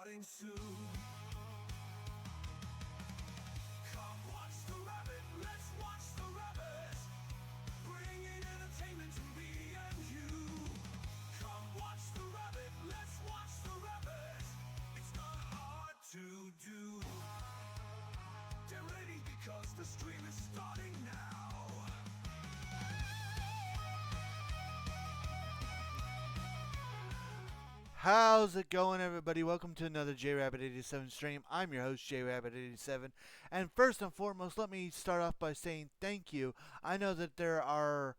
starting soon. Come watch the Rabit, let's watch the Rabit, bringing entertainment to me and you. Come watch the Rabit, let's watch the Rabit, it's not hard to do. Get ready because the stream is starting now. How's it going, everybody? Welcome to another JRabbit87 stream. I'm your host, JRabbit87. And first and foremost, let me start off by saying thank you. I know that there are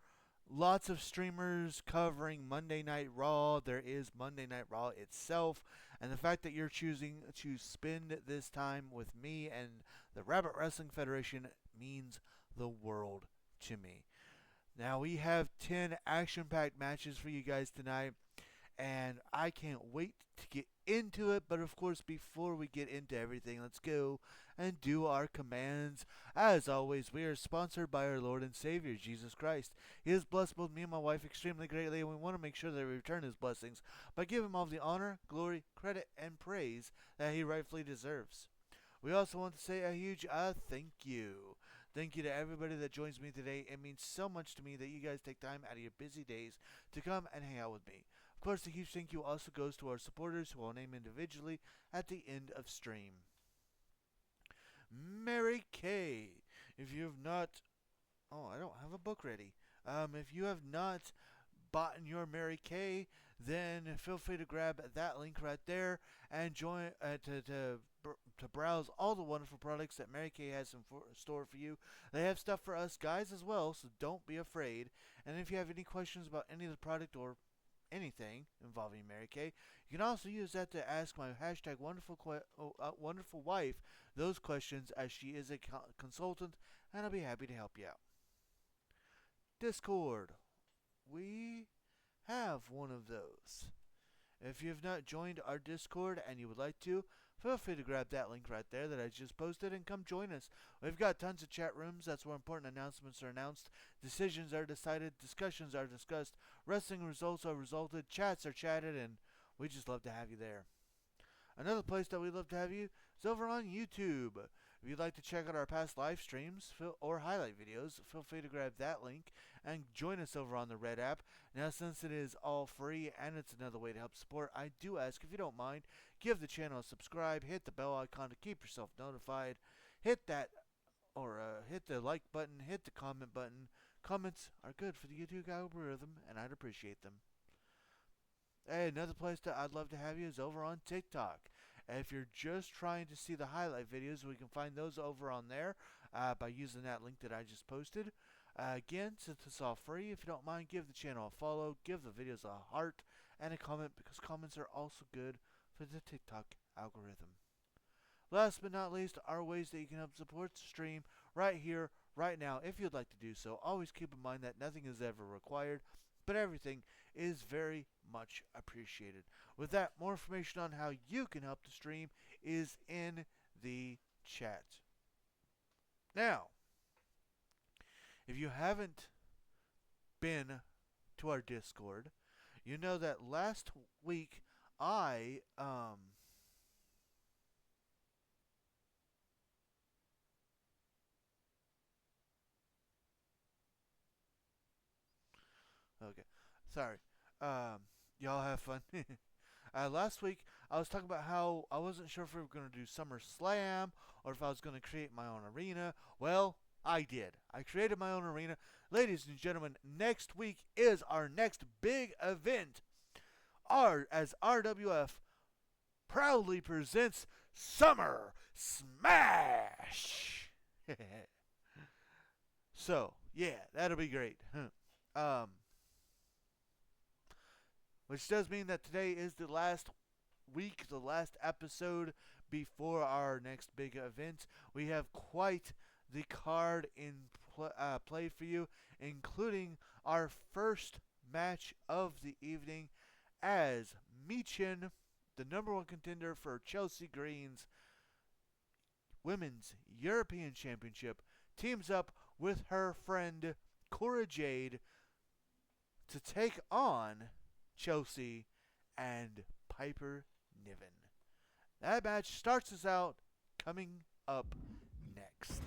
lots of streamers covering Monday Night Raw. There is Monday Night Raw itself. And the fact that you're choosing to spend this time with me and the Rabbit Wrestling Federation means the world to me. Now, we have 10 action-packed matches for you guys tonight, and I can't wait to get into it. But of course, before we get into everything, let's go and do our commands. As always, we are sponsored by our Lord and Savior, Jesus Christ. He has blessed both me and my wife extremely greatly, and we want to make sure that we return His blessings by giving Him all the honor, glory, credit, and praise that He rightfully deserves. We also want to say a huge thank you. Thank you to everybody that joins me today. It means so much to me that you guys take time out of your busy days to come and hang out with me. Of course, a huge thank you also goes to our supporters, who I'll name individually at the end of stream. Mary Kay, if you have not... Oh, I don't have a book ready. If you have not bought your Mary Kay, then feel free to grab that link right there and join to browse all the wonderful products that Mary Kay has in store for you. They have stuff for us guys as well, so don't be afraid. And if you have any questions about any of the product or anything involving Mary Kay, you can also use that to ask my hashtag wonderful wife those questions, as she is a consultant, and I'll be happy to help you out. Discord. We have one of those. If you have not joined our Discord and you would like to, feel free to grab that link right there that I just posted and come join us. We've got tons of chat rooms. That's where important announcements are announced, decisions are decided, discussions are discussed, wrestling results are resulted, chats are chatted, and we just love to have you there. Another place that we'd love to have you is over on YouTube. If you'd like to check out our past live streams or highlight videos, feel free to grab that link and join us over on the Red app. Now, since it is all free and it's another way to help support, I do ask, if you don't mind, give the channel a subscribe, hit the bell icon to keep yourself notified, hit that or hit the like button, hit the comment button. Comments are good for the YouTube algorithm, and I'd appreciate them. Hey, another place that I'd love to have you is over on TikTok. If you're just trying to see the highlight videos, we can find those over on there by using that link that I just posted. Again, since it's all free, if you don't mind, give the channel a follow, give the videos a heart, and a comment, because comments are also good for the TikTok algorithm. Last but not least, are ways that you can help support the stream right here, right now. If you'd like to do so, always keep in mind that nothing is ever required, but everything is very much appreciated. With that, more information on how you can help the stream is in the chat. Now, if you haven't been to our Discord, you know that last week I okay, sorry. Y'all have fun. Last week, I was talking about how I wasn't sure if we were going to do SummerSlam or if I was going to create my own arena. Well, I did. I created my own arena. Ladies and gentlemen, next week is our next big event. As RWF proudly presents Summer Smash. So, yeah, that'll be great. Which does mean that today is the last week, the last episode before our next big event. We have quite the card in play for you, including our first match of the evening, as Michin, the number one contender for Chelsea Green's Women's European Championship, teams up with her friend Cora Jade to take on Chelsea and Piper Niven. That match starts us out coming up next.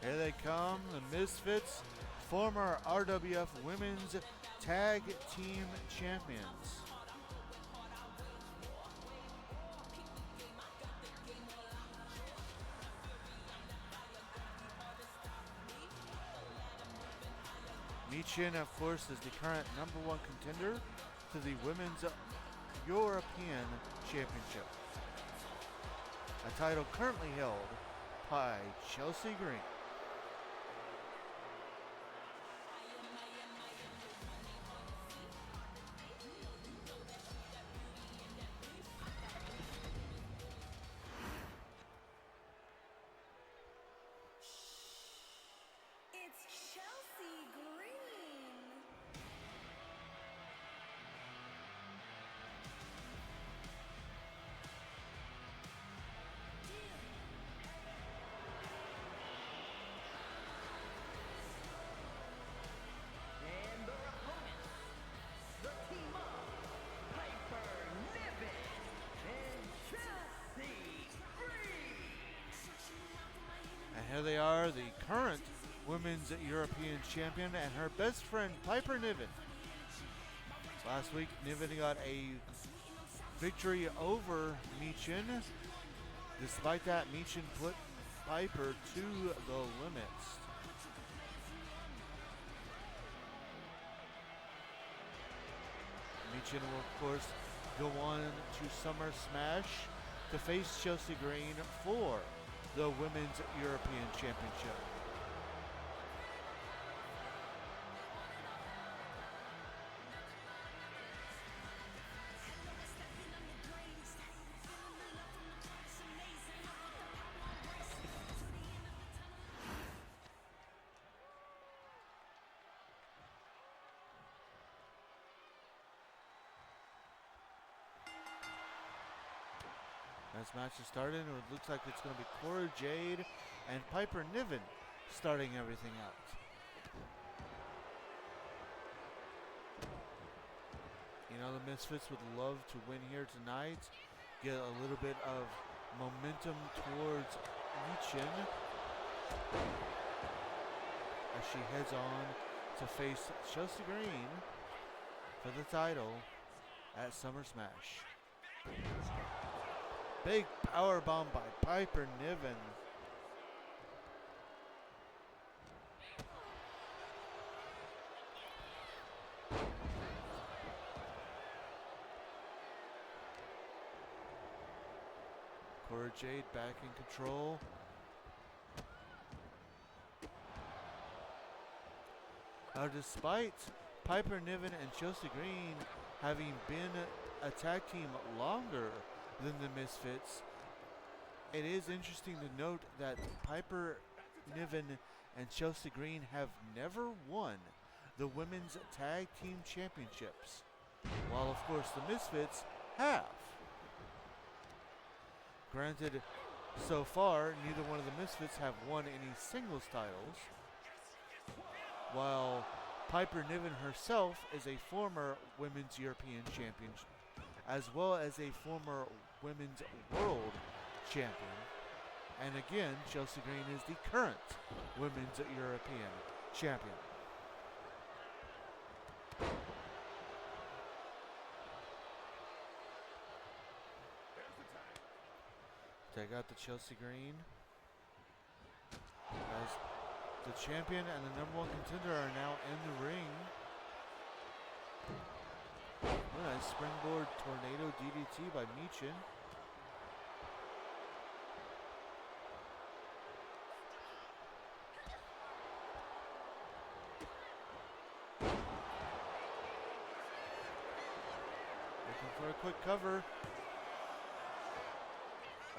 Here they come, the Misfits, former RWF Women's Tag Team Champions. Michin, of course, is the current #1 contender to the Women's European Championship, a title currently held by Chelsea Green. It's Chelsea Green. And their opponents, the team of Piper Niven and Chelsea Green. And here they are, the current Women's European Champion and her best friend Piper Niven. Last week, Niven got a victory over Michin. Despite that, Michin put Piper to the limits. Michin will, of course, go on to Summer Smash to face Chelsea Green for the Women's European Championship. As match is starting, it looks like it's going to be Cora Jade and Piper Niven starting everything out. You know, the Misfits would love to win here tonight, get a little bit of momentum towards Michin as she heads on to face Chelsea Green for the title at Summer Smash. Big power bomb by Piper Niven. Cora Jade back in control. Now, despite Piper Niven and Chelsea Green having been a tag team longer than the Misfits, it is interesting to note that Piper Niven and Chelsea Green have never won the Women's Tag Team Championships, while of course the Misfits have. Granted, so far, neither one of the Misfits have won any singles titles, while Piper Niven herself is a former Women's European Champion, as well as a former Women's World Champion. And again, Chelsea Green is the current Women's European Champion. Take out the Chelsea Green. As the champion and the #1 contender are now in the ring. A nice springboard tornado DDT by Michin. Looking for a quick cover.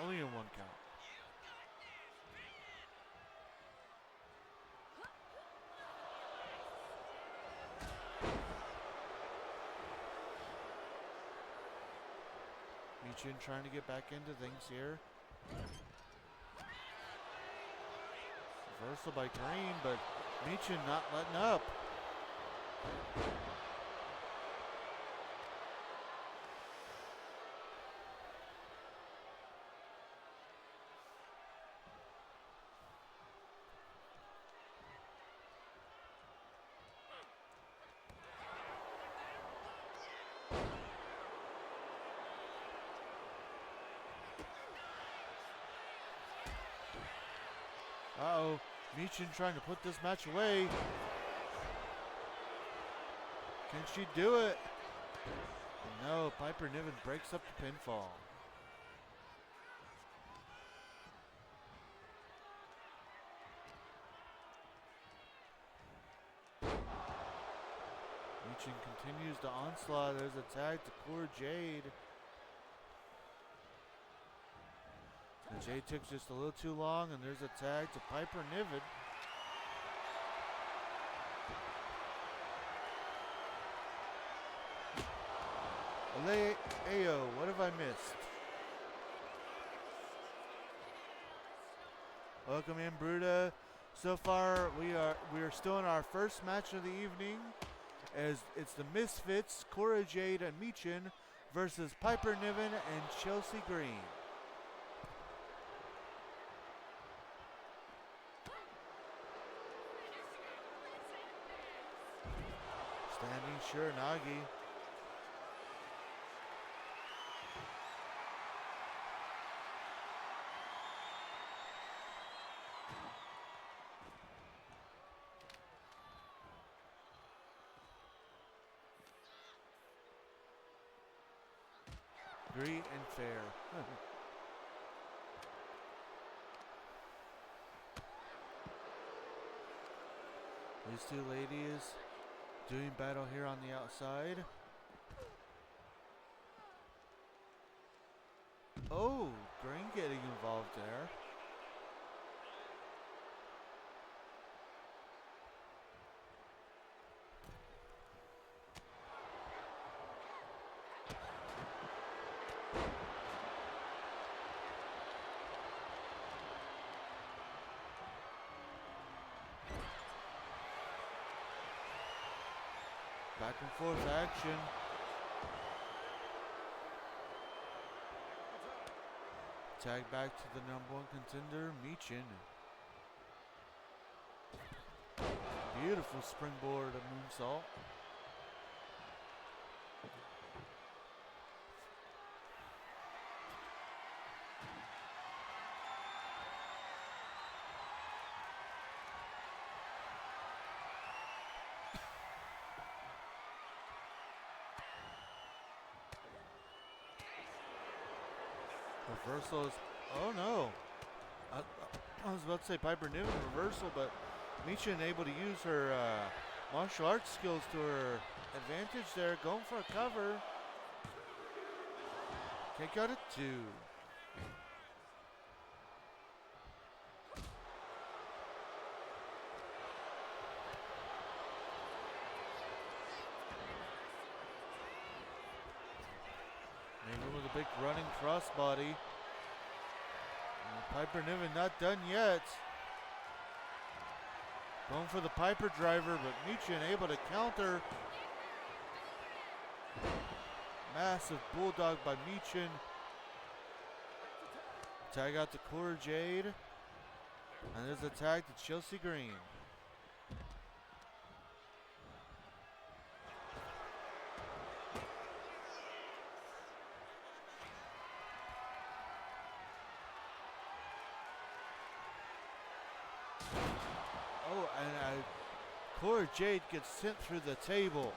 Only in one count. Michin trying to get back into things here. Reversal by Green, but Michin not letting up. Uh-oh, Michin trying to put this match away. Can she do it? No, Piper Niven breaks up the pinfall. Michin continues the onslaught. There's a tag to poor Jade. And Jade took just a little too long, and there's a tag to Piper Niven. Ayo, what have I missed? Welcome in, Bruda. So far, we are still in our first match of the evening, as it's the Misfits, Cora Jade and Michin versus Piper Niven and Chelsea Green. Standing Shiranagi. Great and fair. These two ladies doing battle here on the outside. Oh, Green getting involved there. Back and forth action. Tag back to the #1 contender, Michin. Beautiful springboard moonsault. Reversals. Oh no. I was about to say Piper Niven reversal, but Michin able to use her martial arts skills to her advantage there. Going for a cover. Kick out at 2. the big running crossbody. Piper Niven not done yet. Going for the Piper driver, but Michin able to counter. Massive bulldog by Michin. Tag out to Cora Jade. And there's a tag to Chelsea Green. Oh, and Cora Jade gets sent through the table.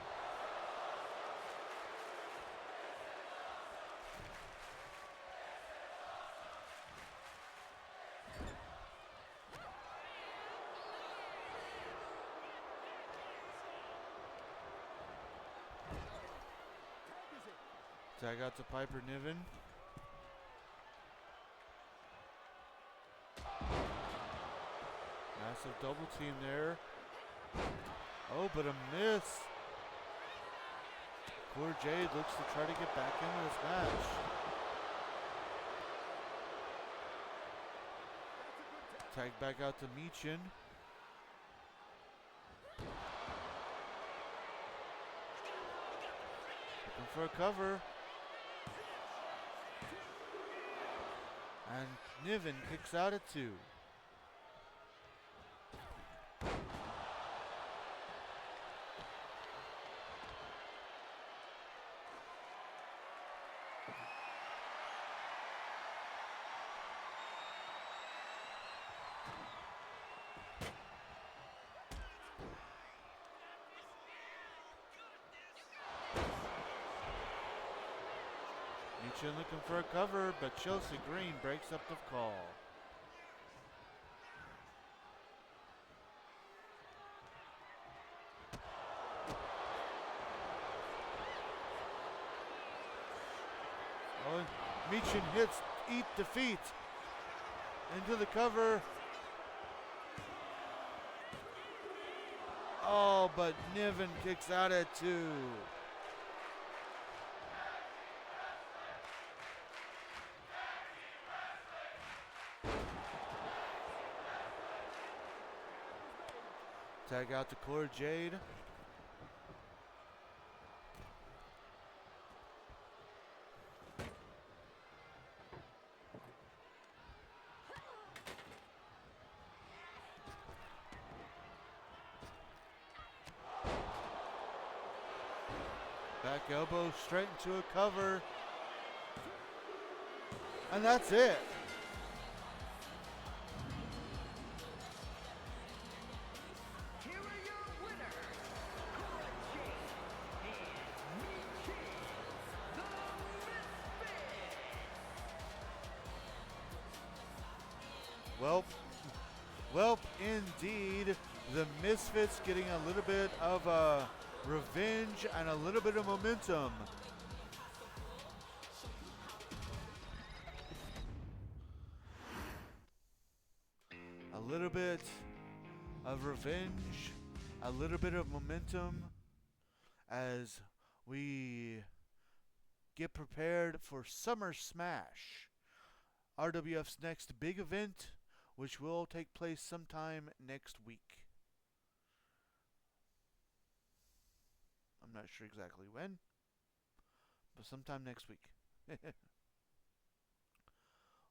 Tag out to Piper Niven. Massive double team there. Oh, but a miss. Cora Jade looks to try to get back into this match. Tag back out to Michin. Looking for a cover. And Niven kicks out at 2. Michin looking for a cover, but Chelsea Green breaks up the call. Oh, and Michin hits Eat Defeat into the cover. Oh, but Niven kicks out at 2. Tag out to Cora Jade. Back elbow straight into a cover. And that's it. Here are your winners, Cora Jade and Michin, the Misfits. Welp, indeed. The Misfits getting a little bit of revenge and a little bit of momentum. A little bit of revenge, a little bit of momentum as we get prepared for Summer Smash, RWF's next big event, which will take place sometime next week. I'm not sure exactly when, but sometime next week.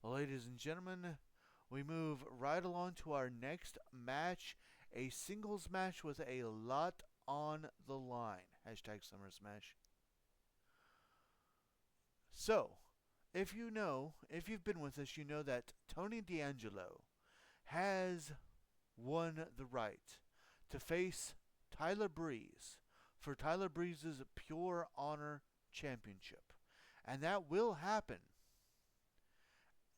Well, ladies and gentlemen, we move right along to our next match, a singles match with a lot on the line. Hashtag Summer Smash. So, if you've been with us, you know that Tony D'Angelo has won the right to face Tyler Breeze for Tyler Breeze's Pure Honor Championship. And that will happen.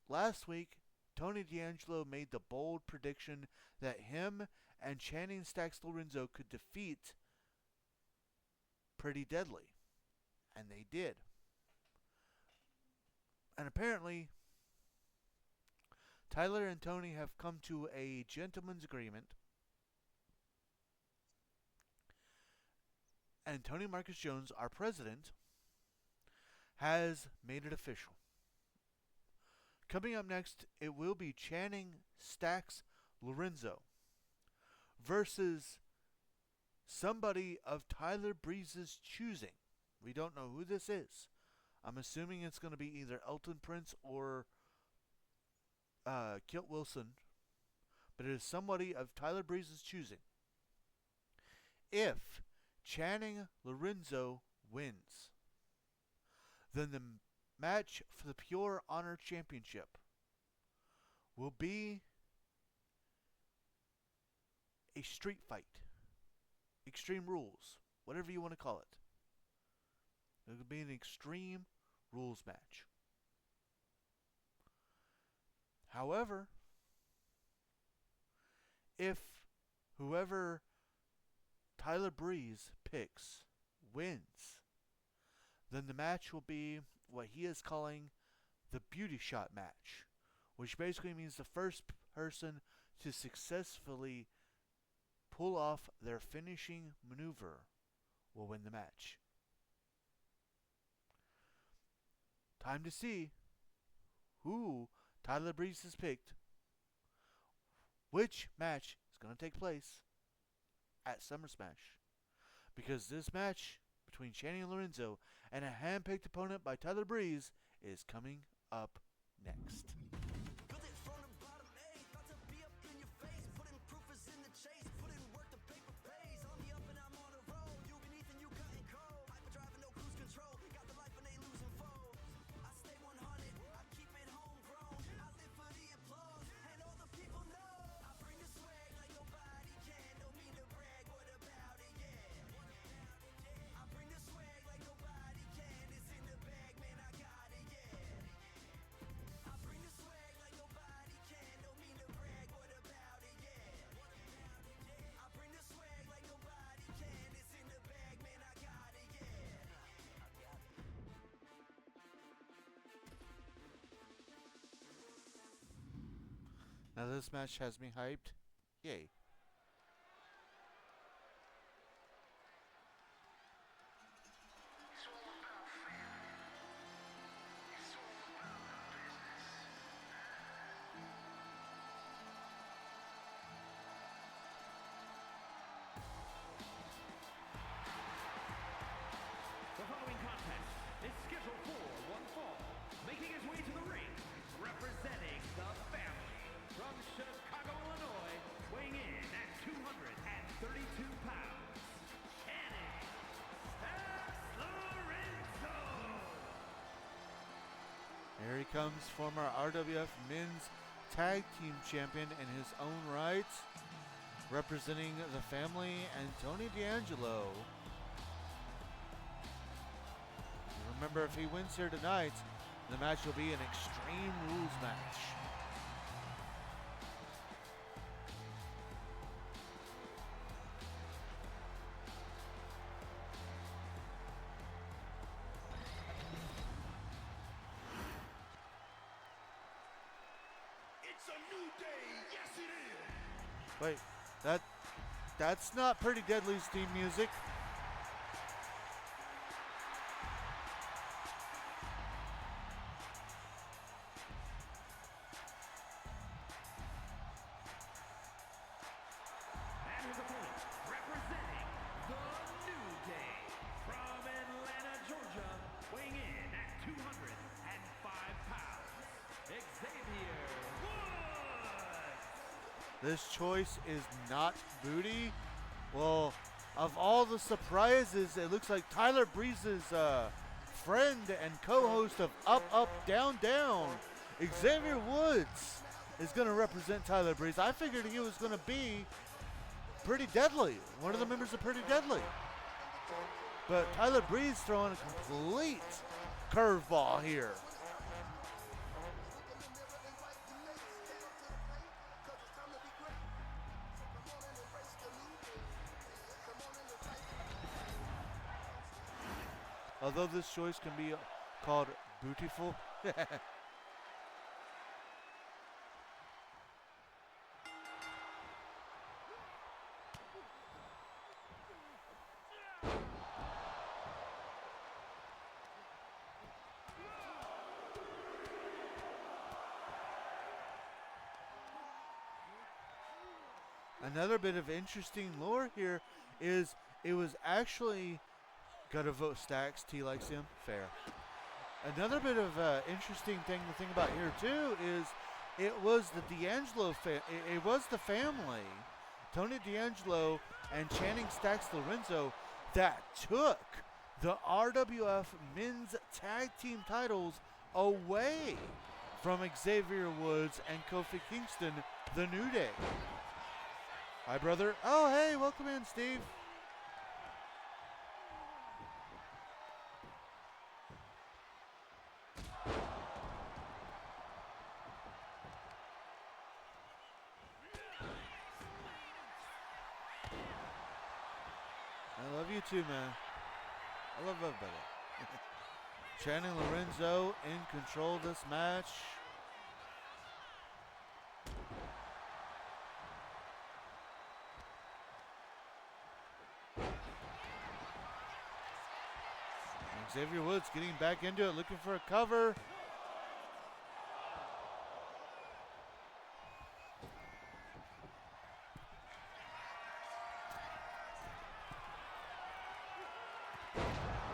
Last week, Tony D'Angelo made the bold prediction that him and Channing Stacks Lorenzo could defeat Pretty Deadly. And they did. And apparently, Tyler and Tony have come to a gentleman's agreement. And Tony Marcus Jones, our president, has made it official. Coming up next, it will be Channing Stacks Lorenzo versus somebody of Tyler Breeze's choosing. We don't know who this is. I'm assuming it's going to be either Elton Prince or Kilt Wilson, but it is somebody of Tyler Breeze's choosing. If Channing Lorenzo wins, then the match for the Pure Honor Championship will be a street fight, Extreme Rules, whatever you want to call it. It will be an Extreme Rules match. However, if whoever Tyler Breeze picks wins, then the match will be what he is calling the beauty shot match, which basically means the first person to successfully pull off their finishing maneuver will win the match. Time to see who Tyler Breeze has picked, which match is going to take place at Summer Smash. Because this match between Channing Lorenzo and a hand-picked opponent by Tyler Breeze is coming up next. Built it from the bottom, about to be up in your face. Putting proof is in the chase, put in work, the paper pays. On the up and I'm on the road. You beneath and you cutting cold. Hyperdriving, no cruise control. Got the life and they losing foes. I stay 100, I keep it homegrown. I live for the applause and all the people know. I bring the swag like nobody can. Don't mean to brag, what about it? Yeah. I bring the swag like nobody can. It's in the bag, man, I got it. Yeah. I bring the swag like nobody can. Don't mean to brag, what about it? Yeah. I bring the swag like nobody can. It's in the bag, man, I got it. Yeah. Now this match has me hyped. Yay. The following contest is scheduled for one fall. Making his way to the ring, representing the family from Chicago, Illinois, weighing in at 232 pounds, Channing Stacks Lorenzo. Here he comes, former RWF Men's Tag Team Champion in his own right, representing the family and Tony D'Angelo. Remember, if he wins here tonight, the match will be an Extreme Rules match. It's a new day, yes it is. Wait, that's not Pretty Deadly's theme music. And his opponent, representing the New Day from Atlanta, Georgia, weighing in at 205 pounds, Xavier Woods. This choice is not Booty. Well, of all the surprises, it looks like Tyler Breeze's friend and co-host of Up, Up, Down, Down, Xavier Woods, is going to represent Tyler Breeze. I figured he was going to be Pretty Deadly, one of the members of Pretty Deadly. But Tyler Breeze throwing a complete curveball here. Although this choice can be called beautiful. Another bit of interesting lore here is it was actually, gotta vote Stacks, T likes him, fair. Another bit of interesting thing to think about here too is it was the D'Angelo it was the family, Tony D'Angelo and Channing Stacks Lorenzo, that took the RWF men's tag team titles away from Xavier Woods and Kofi Kingston, the New Day. Hi, brother. Oh, hey, welcome in, Steve. I love you too, man. I love everybody. Channing Lorenzo in control of this match. Xavier Woods getting back into it, looking for a cover.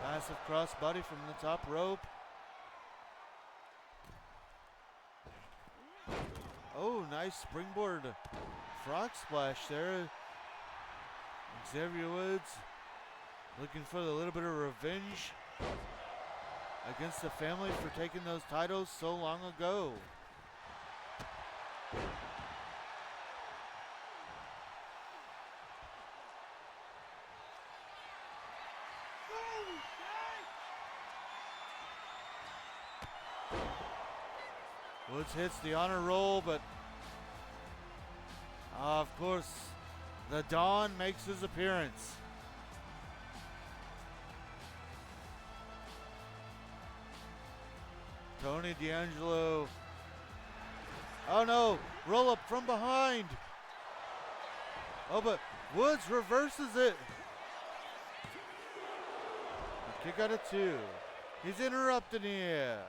Massive crossbody from the top rope. Oh, nice springboard frog splash there. Xavier Woods looking for a little bit of revenge against the family for taking those titles so long ago. Woods hits the honor roll, but of course, the Don makes his appearance. Tony D'Angelo. Oh no, roll up from behind. Oh, but Woods reverses it. A kick out of 2. He's interrupting here.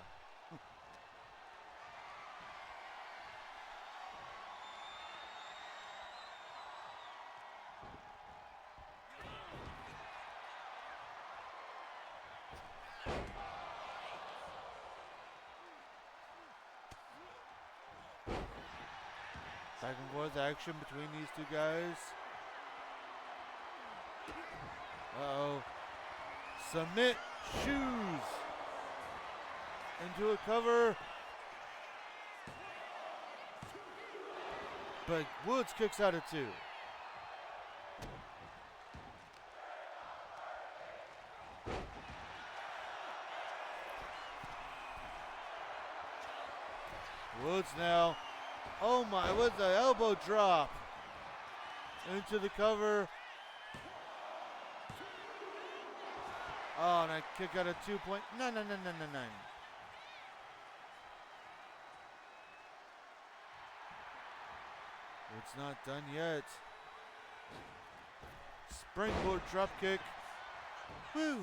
Back and forth action between these two guys. Uh-oh. Submit shoes into a cover. But Woods kicks out of 2. Woods now. Oh my, with the elbow drop into the cover. Oh, and a kick out of 2 point. No. It's not done yet. Springboard drop kick. Woo!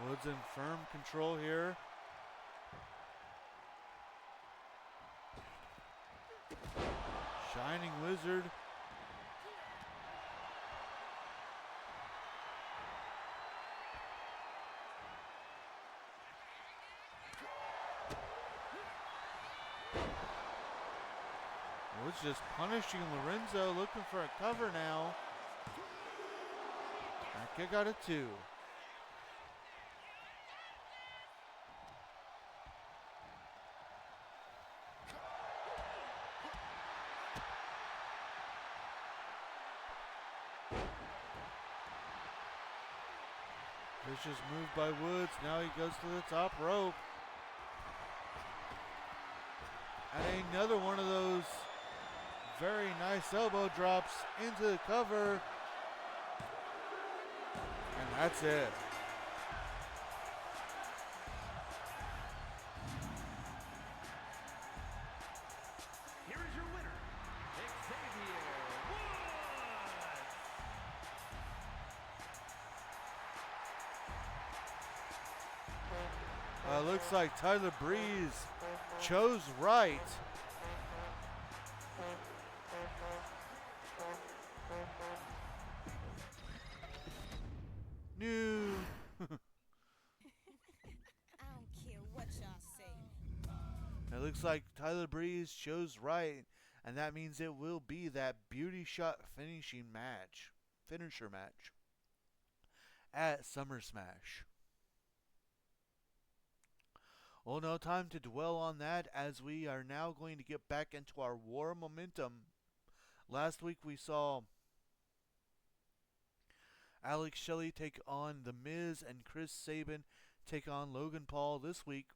Woods in firm control here. Shining Wizard. Woods just punishing Lorenzo, looking for a cover now. A kick out of 2. Vicious move by Woods. Now he goes to the top rope. And another one of those very nice elbow drops into the cover. And that's it. Here is your winner, Xavier Woods. Looks like Tyler Breeze chose right. New. I don't care what y'all say. It looks like Tyler Breeze chose right, and that means it will be that beauty shot finisher match at Summer Smash. Well, no time to dwell on that, as we are now going to get back into our war momentum. Last week we saw Alex Shelley take on The Miz and Chris Sabin take on Logan Paul. This week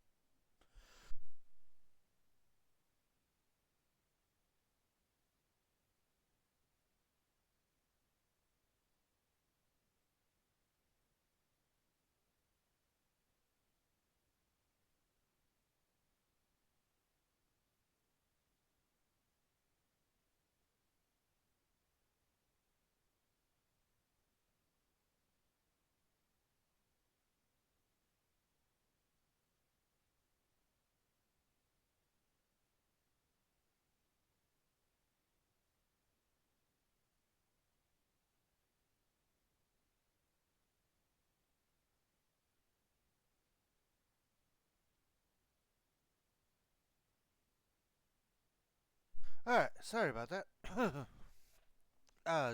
Alright, sorry about that.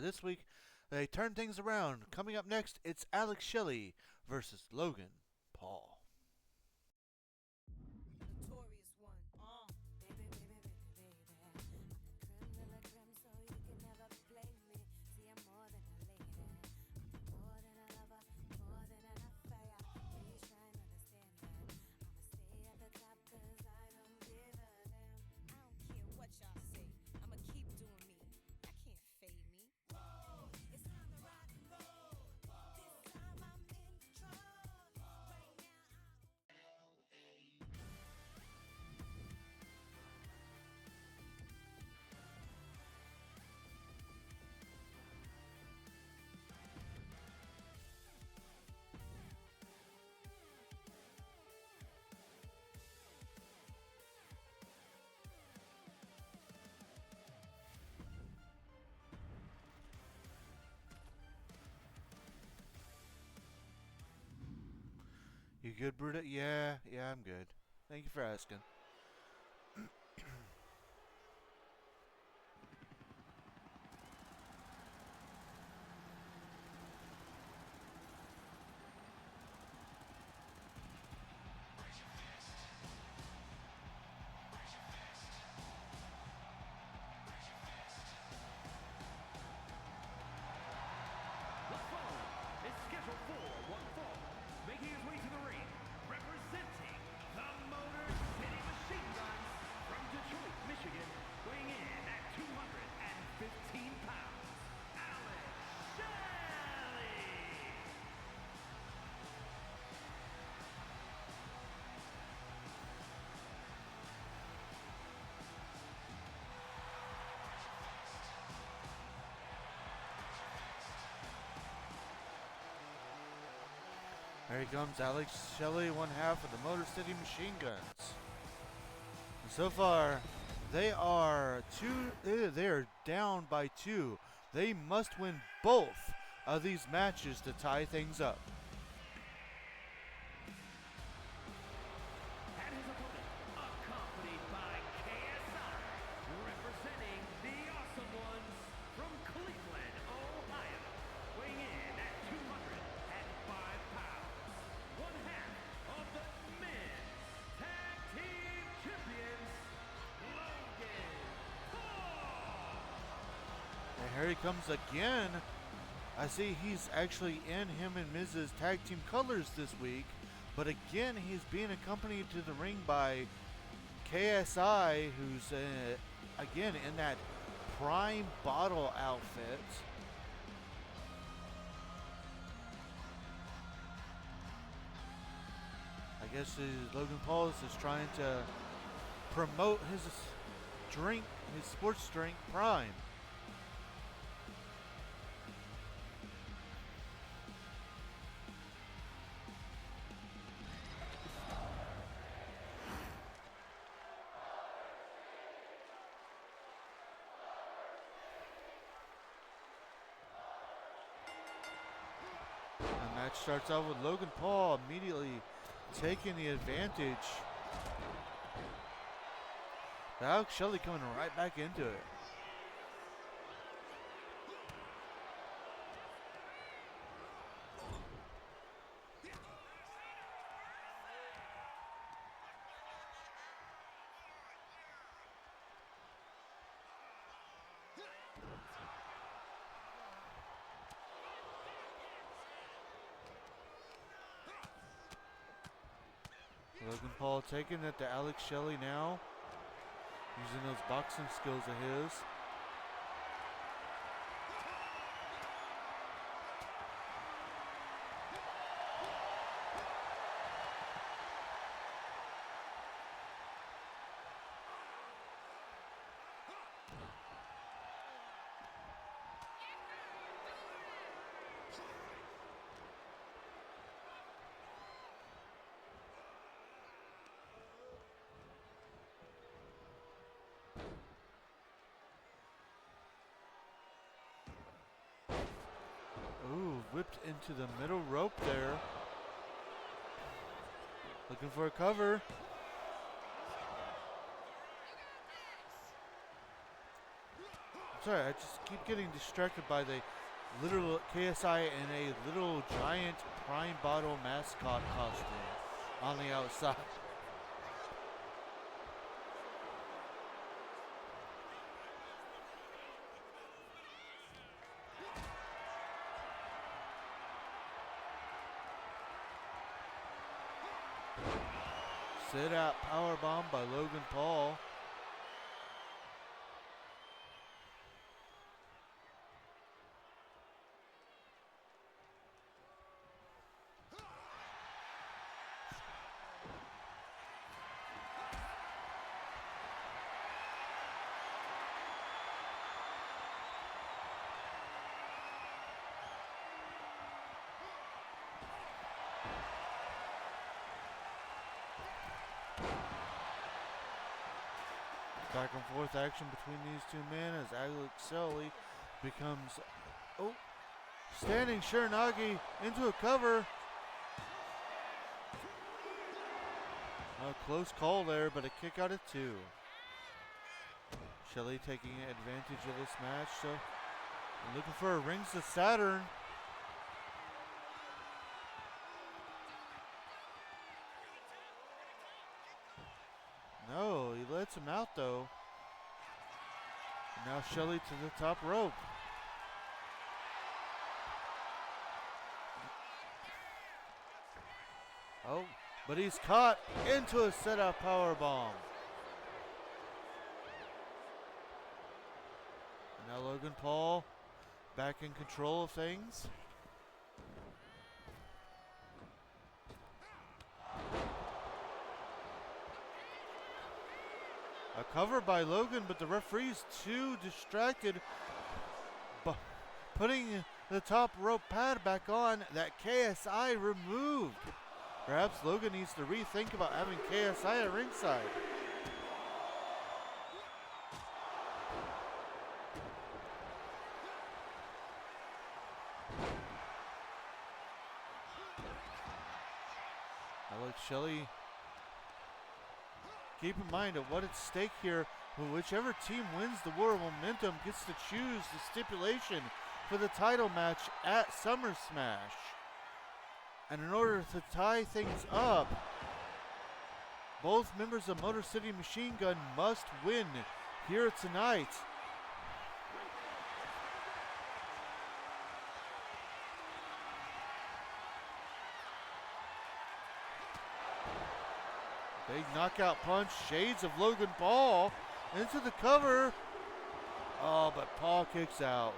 This week, they turn things around. Coming up next, it's Alex Shelley versus Logan Paul. Notorious one. Baby, baby, baby, baby. I'm the creme de la creme, so you can never play me. See, I'm more than a lady. I'm more than a lover, more than an affair. Please try and understand that. I'ma stay at the top, cause I don't give a damn. I don't care what y'all say. I'ma keep doing me. I can't fade me. It's time to rock and roll. This time I'm in control. Right now You good, Bruta? Yeah, I'm good. Thank you for asking. The following is scheduled for one fall, making his way to the ring, representing the Motor City Machine Guns from Detroit, Michigan, weighing in at 215 pounds, Alex Shelley. Here he comes, Alex Shelley, one half of the Motor City Machine Guns. And so far, they are down by 2. They must win both of these matches to tie things up. And his opponent, accompanied by KSI, representing the Awesome Ones from Cleveland, Ohio, weighing in at 205 pounds, one half of the men's tag team champions, Logan Paul. And here he comes again. I see he's actually in him and Miz's tag team colors this week. But again, he's being accompanied to the ring by KSI, who's again in that prime bottle outfit. I guess Logan Paul is just trying to promote his drink, his sports drink, Prime. Match starts off with Logan Paul immediately taking the advantage. Alex Shelley coming right back into it. Logan Paul taking it to Alex Shelley now. Using those boxing skills of his. Ooh, whipped into the middle rope there. Looking for a cover. I'm sorry, I just keep getting distracted by the literal KSI in a little giant Prime Bottle mascot costume on the outside. Sit out powerbomb by Logan Paul. Back and forth action between these two men as Alex Shelley becomes, standing Shiranagi into a cover. A close call there, but a kick out of two. Shelley taking advantage of this match, so looking for a rings to Saturn. No, he lets him out though. Now Shelley to the top rope. Oh, but he's caught into a set-up powerbomb. Now Logan Paul back in control of things. A cover by Logan, but the referee's too distracted. Putting the top rope pad back on, that KSI removed. Perhaps Logan needs to rethink about having KSI at ringside. Alex Shelley, keep in mind at what at stake here. Whichever team wins the War of Momentum gets to choose the stipulation for the title match at Summer Smash. And in order to tie things up, both members of Motor City Machine Gun must win here tonight. Big knockout punch, shades of Logan Paul into the cover. Oh, but Paul kicks out.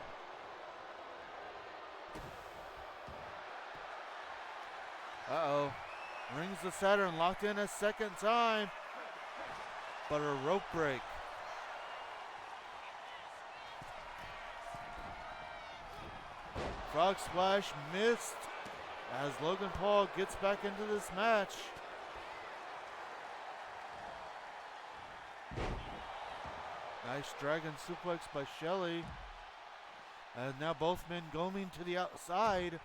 Uh-oh. Rings the Saturn locked in a second time. But a rope break. Frog splash missed as Logan Paul gets back into this match. Nice dragon suplex by Shelley. And now both men going to the outside.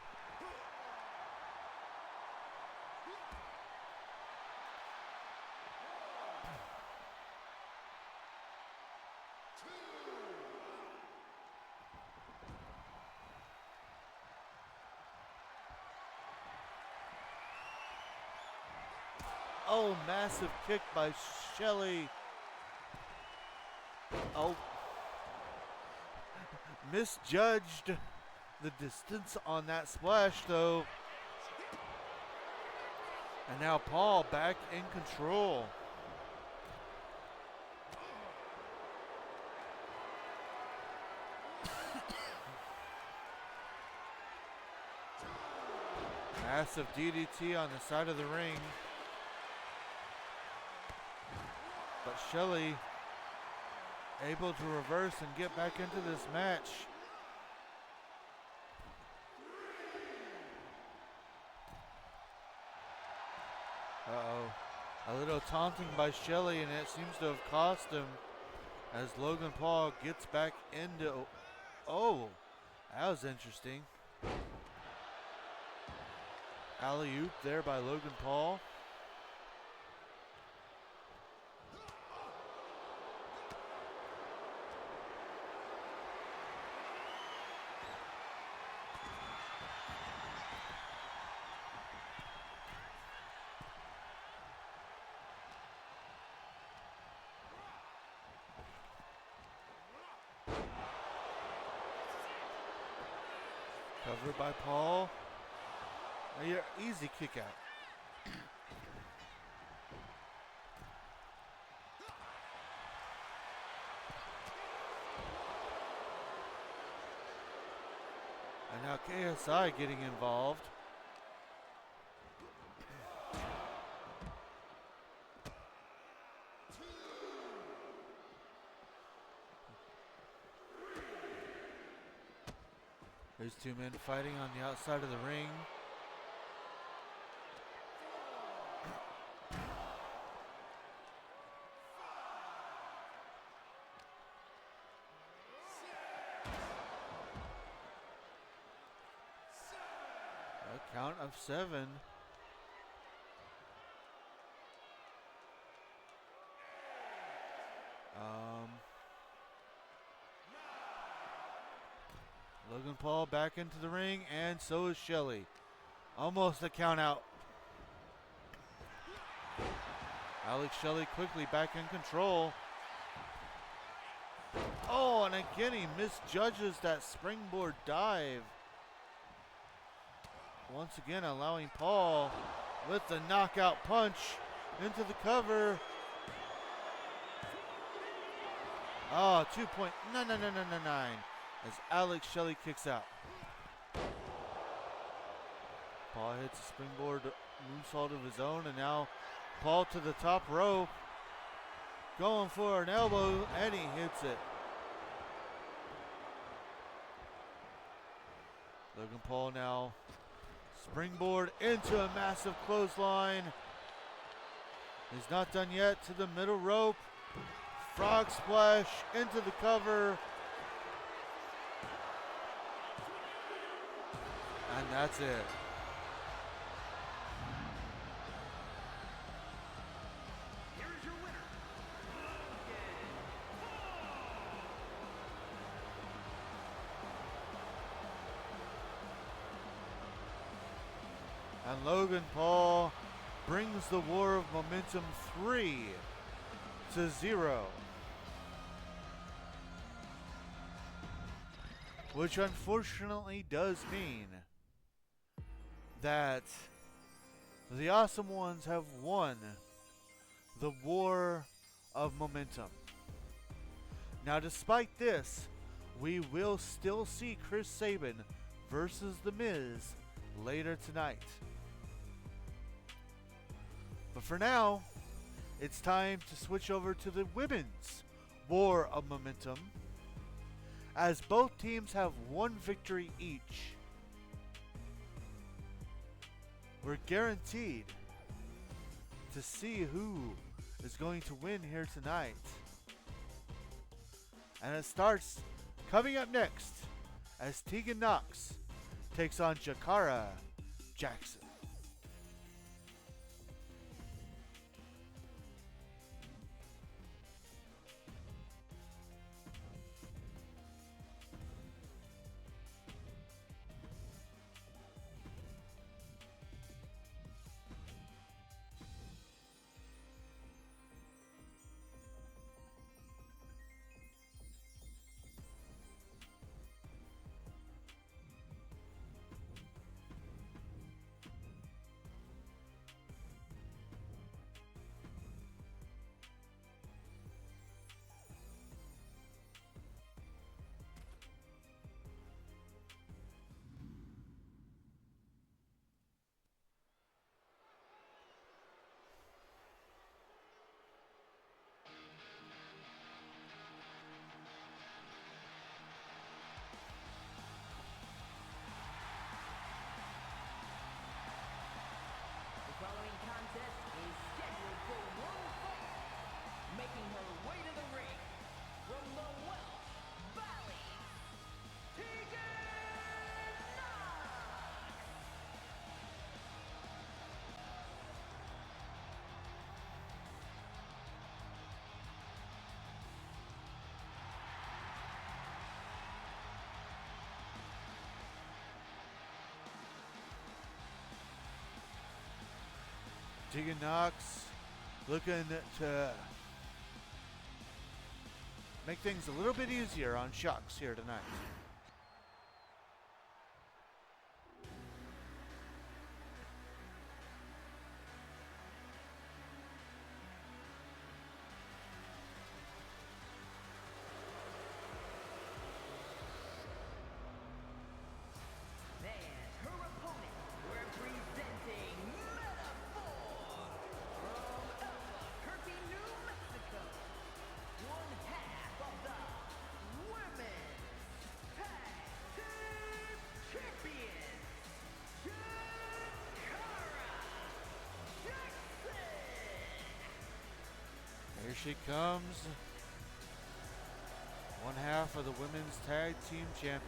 Oh, massive kick by Shelley. Oh, misjudged the distance on that splash though. And now Paul back in control. Massive DDT on the side of the ring. But Shelley able to reverse and get back into this match. Uh-oh. A little taunting by Shelley, and it seems to have cost him as Logan Paul gets back into... Oh, that was interesting. Alley-oop there by Logan Paul. Covered by Paul. Easy kick out. And now KSI getting involved. There's two men fighting on the outside of the ring. A count of 7. Logan Paul back into the ring, and so is Shelley. Almost a count out. Alex Shelley quickly back in control. Oh, and again he misjudges that springboard dive. Once again allowing Paul with the knockout punch into the cover. Oh, 2.99999 as Alex Shelley kicks out. Paul hits a springboard moonsault of his own, and now Paul to the top rope. Going for an elbow, and he hits it. Logan Paul now springboard into a massive clothesline. He's not done yet to the middle rope. Frog splash into the cover. And that's it. Here is your winner, And Logan Paul brings the War of Momentum 3-0. Which unfortunately does mean that the Awesome Ones have won the War of Momentum. Now, despite this, we will still see Chris Sabin versus The Miz later tonight. But for now, it's time to switch over to the Women's War of Momentum, as both teams have one victory each. We're guaranteed to see who is going to win here tonight. And it starts coming up next as Tegan Knox takes on Jakara Jackson. Tegan Knox looking to make things a little bit easier on Shucks here tonight. And her opponent, representing Metaphor from Albuquerque, New Mexico, one half of the Women's Tag Team Champions, Shakara Jackson. Here she comes. One half of the Women's Tag Team Champions.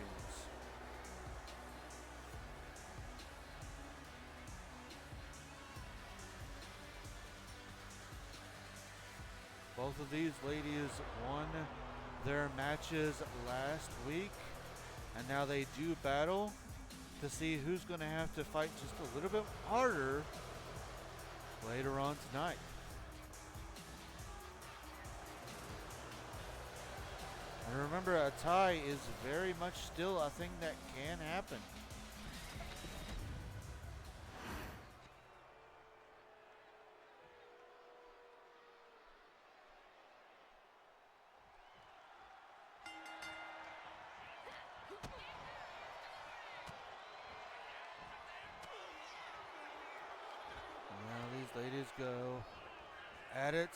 Both of these ladies won their matches last week, and now they do battle to see who's going to have to fight just a little bit harder later on tonight. And remember, a tie is very much still a thing that can happen. Now these ladies go at it.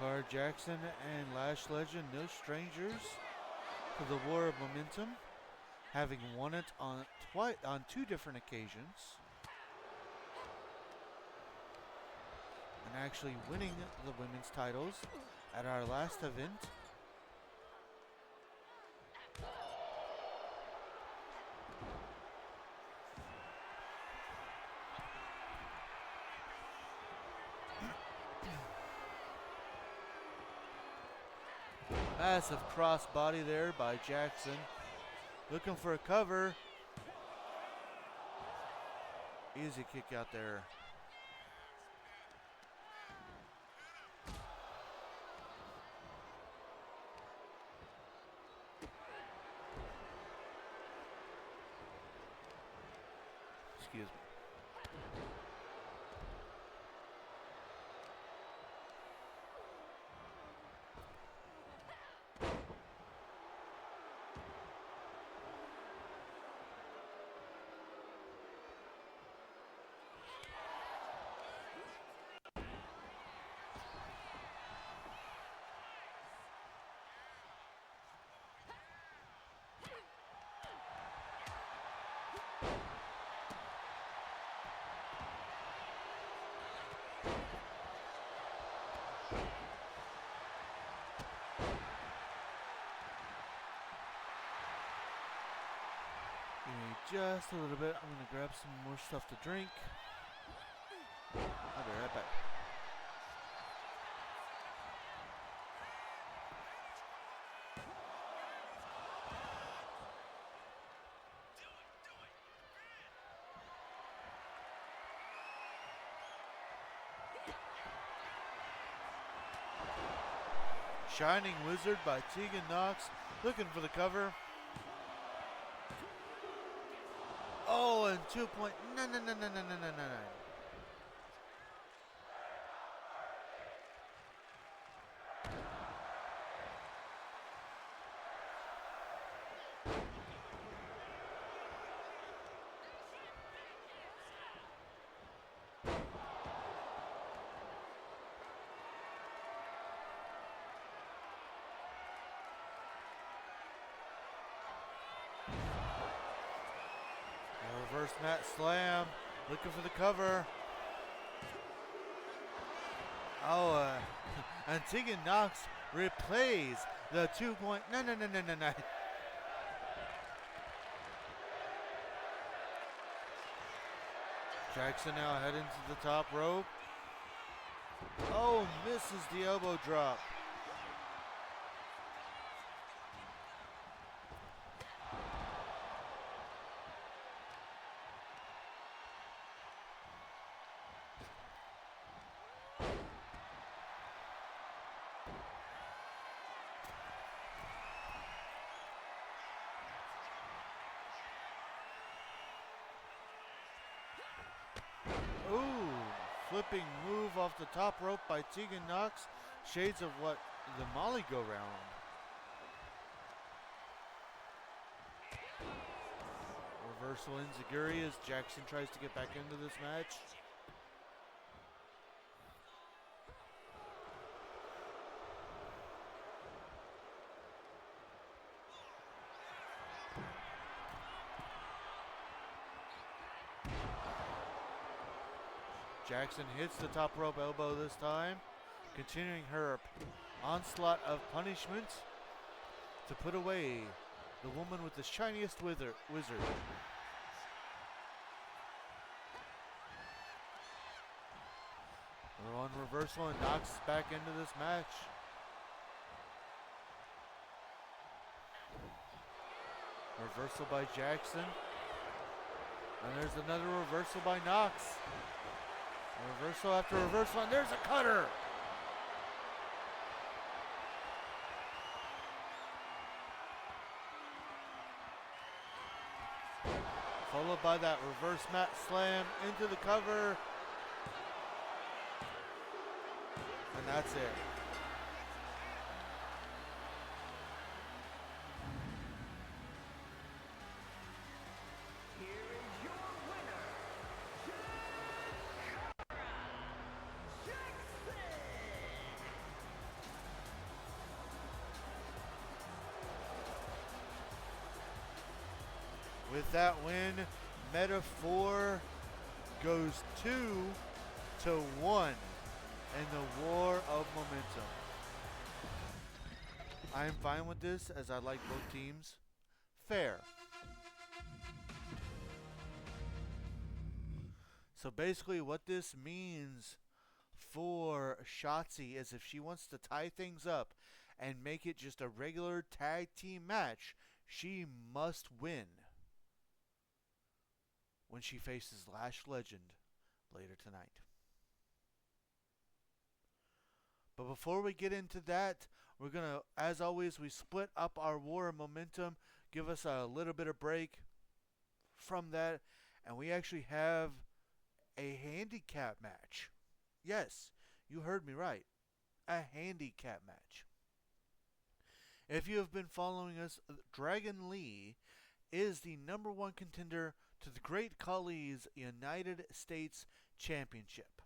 Jakar Jackson and Lash Legend, no strangers to the War of Momentum, having won it on two different occasions, and actually winning the women's titles at our last event. Massive cross body there by Jackson. Looking for a cover. Easy kick out there. Excuse me. Give me just a little bit. I'm going to grab some more stuff to drink. I'll be right back. Shining Wizard by Tegan Knox, looking for the cover. Oh, and 2 point. No. Reverse mat slam, looking for the cover. Oh, and Tegan Knox replays the 2 point. No. Jackson now heading to the top rope. Oh, misses the elbow drop. Ooh, flipping move off the top rope by Tegan Knox. Shades of what the Molly go round. Reversal enziguri as Jackson tries to get back into this match. Jackson hits the top rope elbow this time, continuing her onslaught of punishment to put away the woman with the shiniest wizard. We're on reversal and Knox is back into this match. Reversal by Jackson. And there's another reversal by Knox. Reversal after reversal, and there's a cutter. Followed by that reverse mat slam into the cover. And that's it. Here is your winner, Jackson! With that win, Metaphor goes 2-1 in the War of Momentum. I am fine with this as I like both teams. Fair. So basically what this means for Shotzi is if she wants to tie things up and make it just a regular tag team match, she must win when she faces Lash Legend later tonight. But before we get into that, we're going to, as always, we split up our War of Momentum, give us a little bit of break from that, and we actually have a handicap match. Yes, you heard me right. A handicap match. If you have been following us, Dragon Lee is the #1 contender to the Great Khali's United States Championship.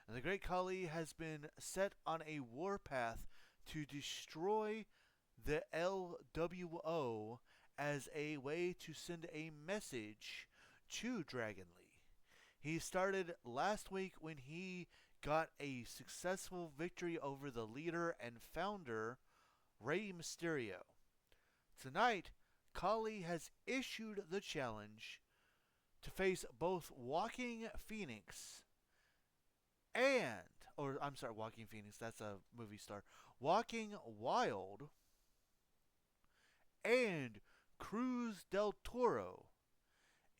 And the Great Khali has been set on a warpath to destroy the LWO as a way to send a message to Dragon Lee. He started last week when he got a successful victory over the leader and founder, Rey Mysterio. Tonight, Khali has issued the challenge to face both Walking Phoenix Walking Phoenix, that's a movie star, Walking Wild, and Cruz del Toro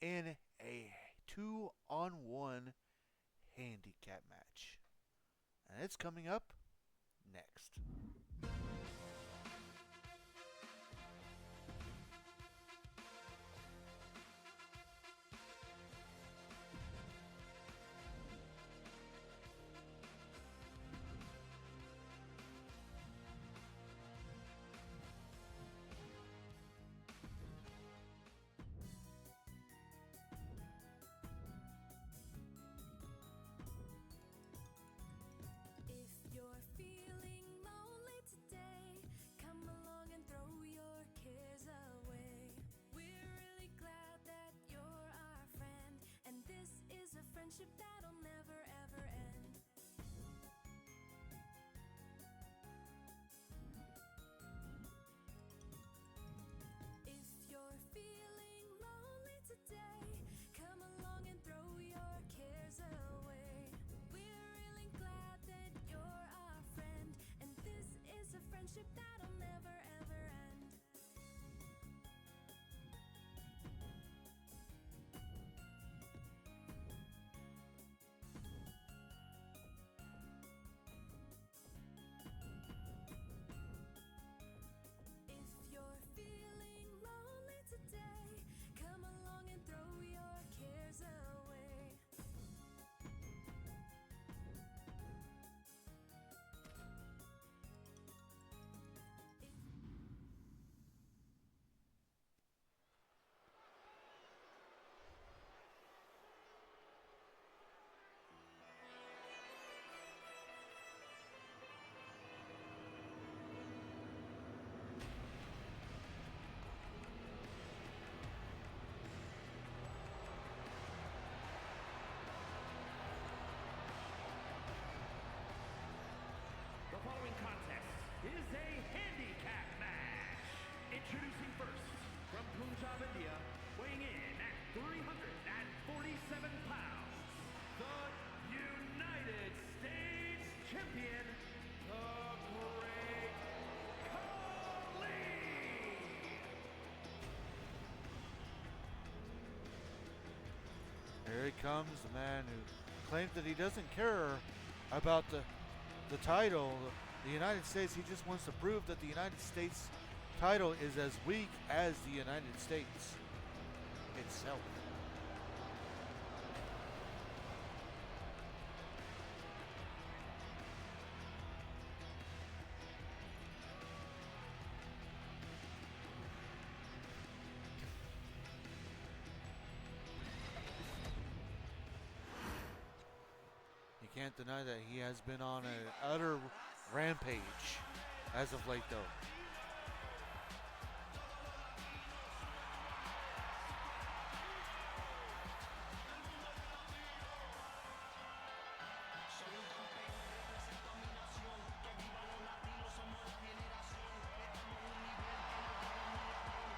in a 2-on-1 handicap match. And it's coming up next. If you're feeling lonely today, come along and throw your cares away. We're really glad that you're our friend, and this is a friendship that'll never ever end. If you're feeling lonely today, come along and throw your cares away. We're really glad that you're our friend, and this is a friendship that'll never ever end. following contest is a handicap match. Introducing first, from Punjab, India, weighing in at 347 pounds, the United States Champion, the Great Khali. Here he comes, the man who claims that he doesn't care about the title, the United States. He just wants to prove that the United States title is as weak as the United States itself. You can't deny that he has been on an utter rampage as of late, though.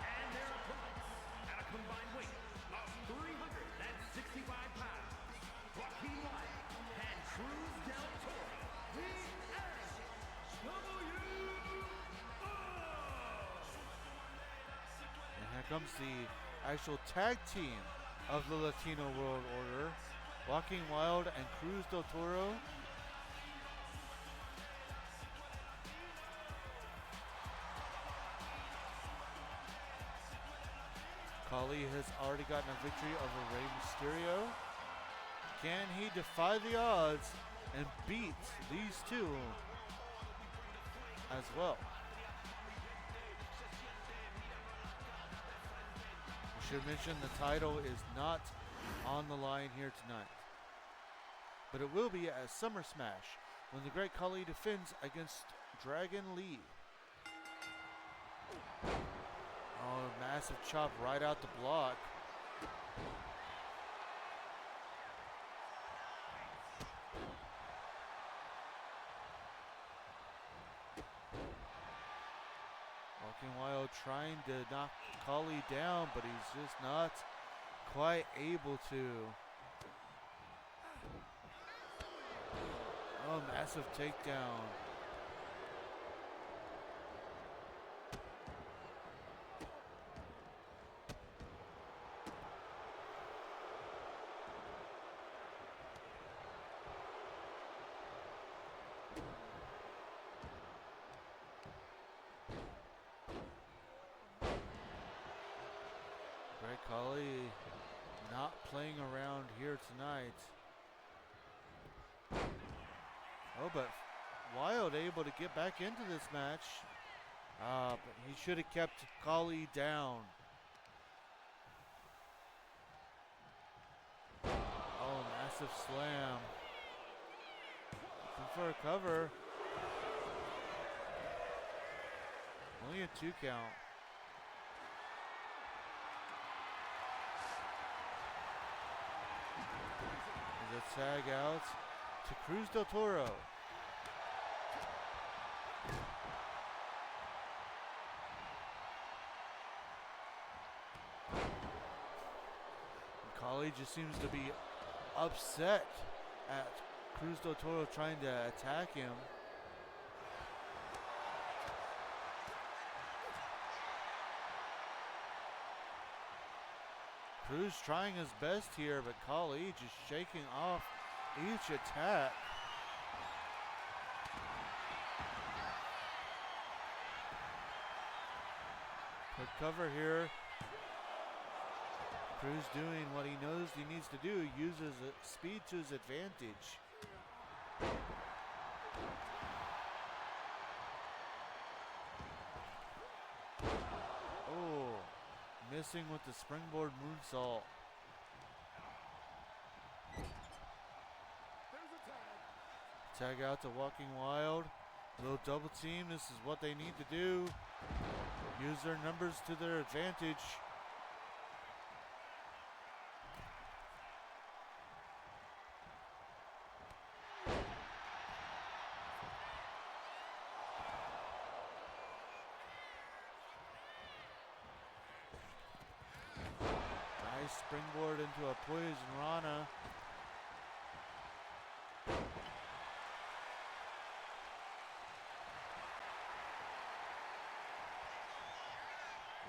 And their opponents, at a combined weight of 365 pounds, Joaquin Wilde and Cruz del Toro, the And here comes the actual tag team of the Latino World Order, Joaquin Wilde and Cruz del Toro. Khali has already gotten a victory over Rey Mysterio. Can he defy the odds and beat these two as well? We should mention the title is not on the line here tonight, but it will be at Summer Smash when the Great Khali defends against Dragon Lee. Oh, massive chop right out the block. Joaquin Wilde trying to knock Khali down, but he's just not quite able to. Oh, massive takedown. Great Khali not playing around here tonight. Oh, but Wilde able to get back into this match. But he should have kept Khali down. Oh, massive slam. Looking for a cover. Only a 2 count. There's a tag out to Cruz del Toro. Khali just seems to be upset at Cruz del Toro trying to attack him. Cruz trying his best here, but Khali just shaking off each attack. Quick cover here. Cruz doing what he knows he needs to do, uses speed to his advantage. Oh, missing with the springboard moonsault. Tag out to Joaquin Wilde. Little double team. This is what they need to do. Use their numbers to their advantage. Nice springboard into a poison Rana.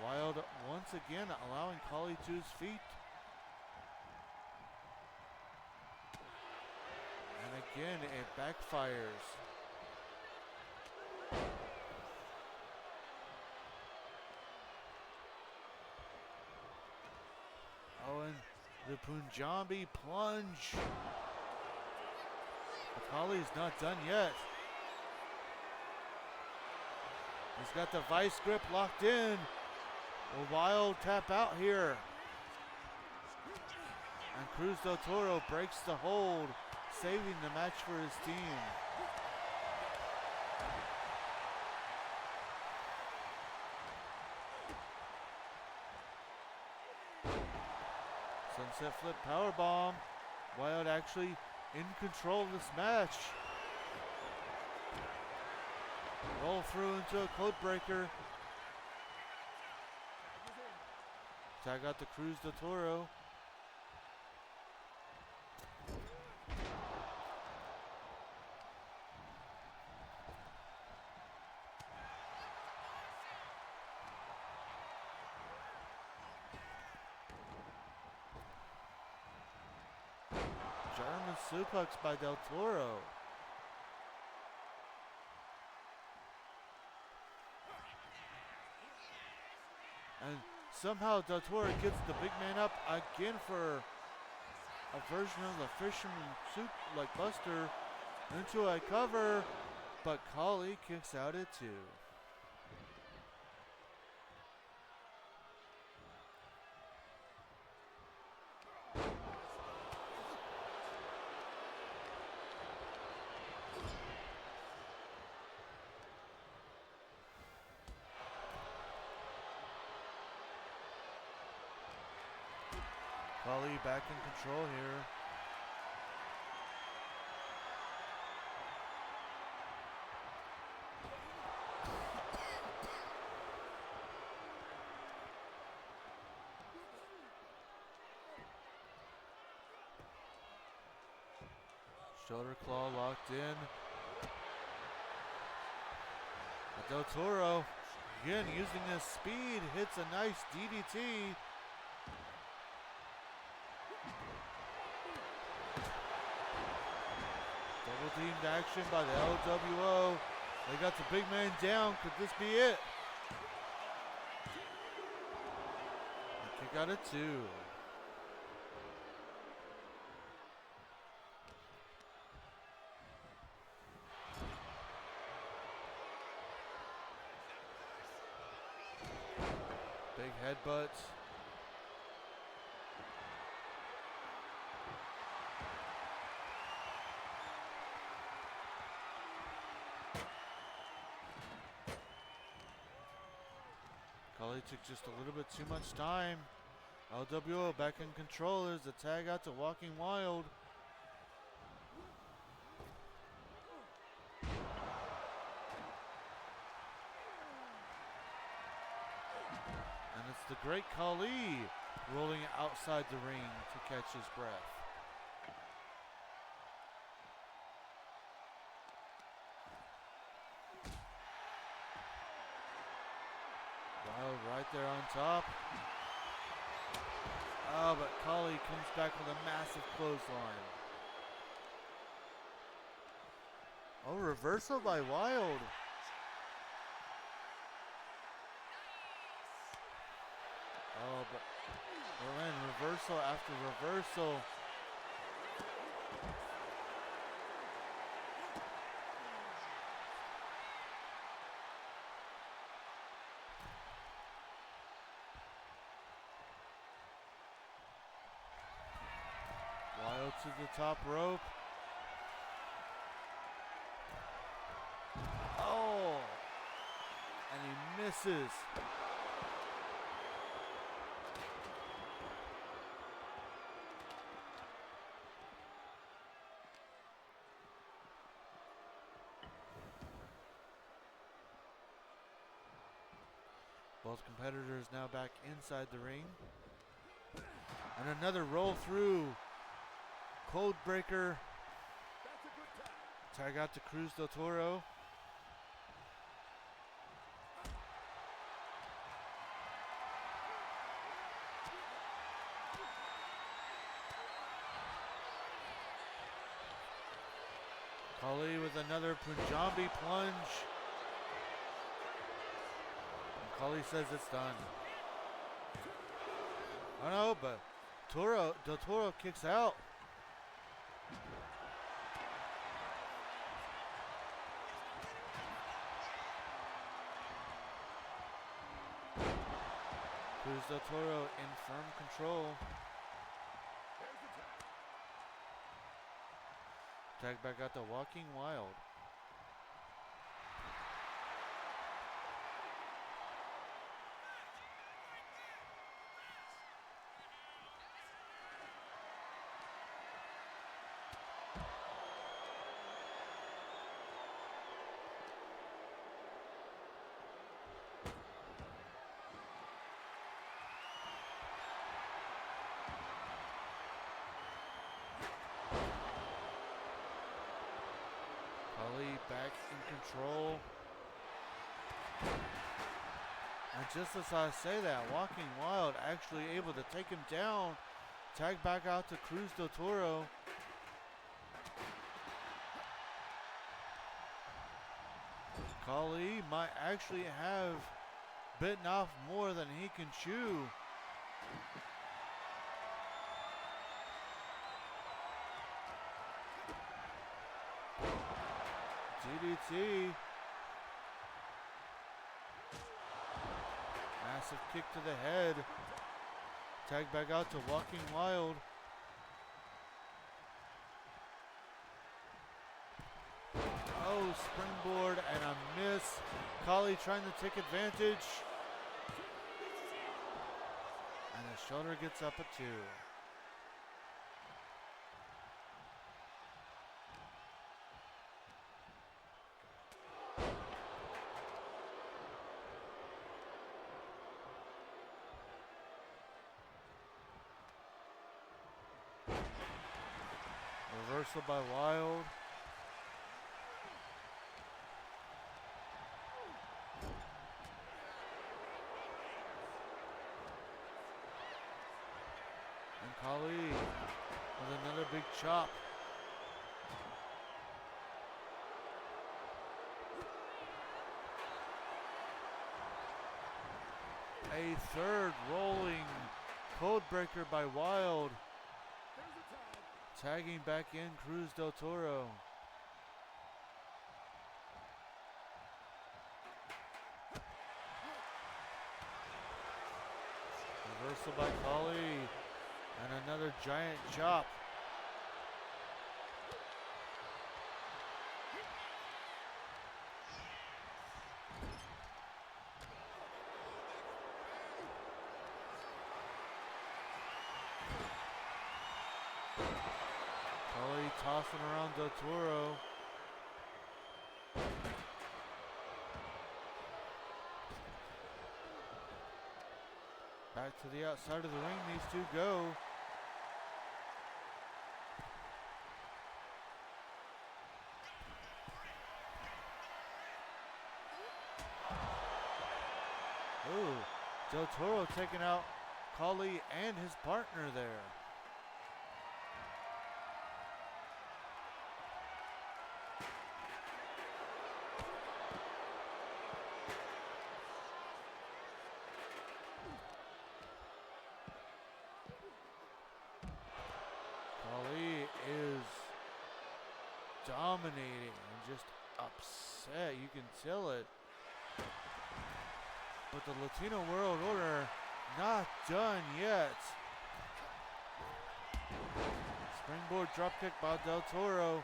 Wild once again allowing Kali to his feet. And again, it backfires. Oh, and the Punjabi plunge. But Kali's not done yet. He's got the vice grip locked in. Will Wild tap out here? And Cruz del Toro breaks the hold, saving the match for his team. Sunset flip powerbomb. Wild actually in control of this match. Roll through into a code breaker. Tag out the Cruz del Toro. German suplex by Del Toro. And somehow Del Toro gets the big man up again for a version of the fisherman soup like Buster into a cover, but Kali kicks out at 2. Kali back in control here. Shoulder claw locked in. But Del Toro, again using his speed, hits a nice DDT. Double teamed action by the LWO. They got the big man down. Could this be it? A kick out at 2. Big headbutt. Kali took just a little bit too much time. LWO back in control. There's a tag out to Walking Wild. And it's the great Kali rolling outside the ring to catch his breath. Wild right there on top. Oh, but Kali comes back with a massive clothesline. Oh, reversal by Wild. Oh, but we're in reversal after reversal. Wild to the top rope. Oh, and he misses. Both competitors now back inside the ring. And another roll through. Cold breaker. That's a good tap. Tag out to Cruz del Toro. Kali with another Punjabi plunge. And Kali says it's done. Oh no, but Del Toro kicks out. Cruz del Toro in firm control. There's the tap. Tag back out to Walking Wild. Ali back in control. And just as I say that, Walking Wild actually able to take him down. Tag back out to Cruz del Toro. Kali might actually have bitten off more than he can chew. DDT. Massive kick to the head. Tag back out to Walking Wild. Oh, springboard and a miss. Kali trying to take advantage. And the shoulder gets up at 2. Reversal by Wild. And Kali with another big chop. A third rolling code breaker by Wild. There's the tag. Tagging back in Cruz del Toro. Reversal by Kali. And another giant chop. Kali tossing around Del Toro. Back to the outside of the ring, these two go. Ooh, Del Toro taking out Kali and his partner there. Kali is dominating and just upset. You can tell it. But the Latino World Order not done yet. Springboard dropkick by Del Toro.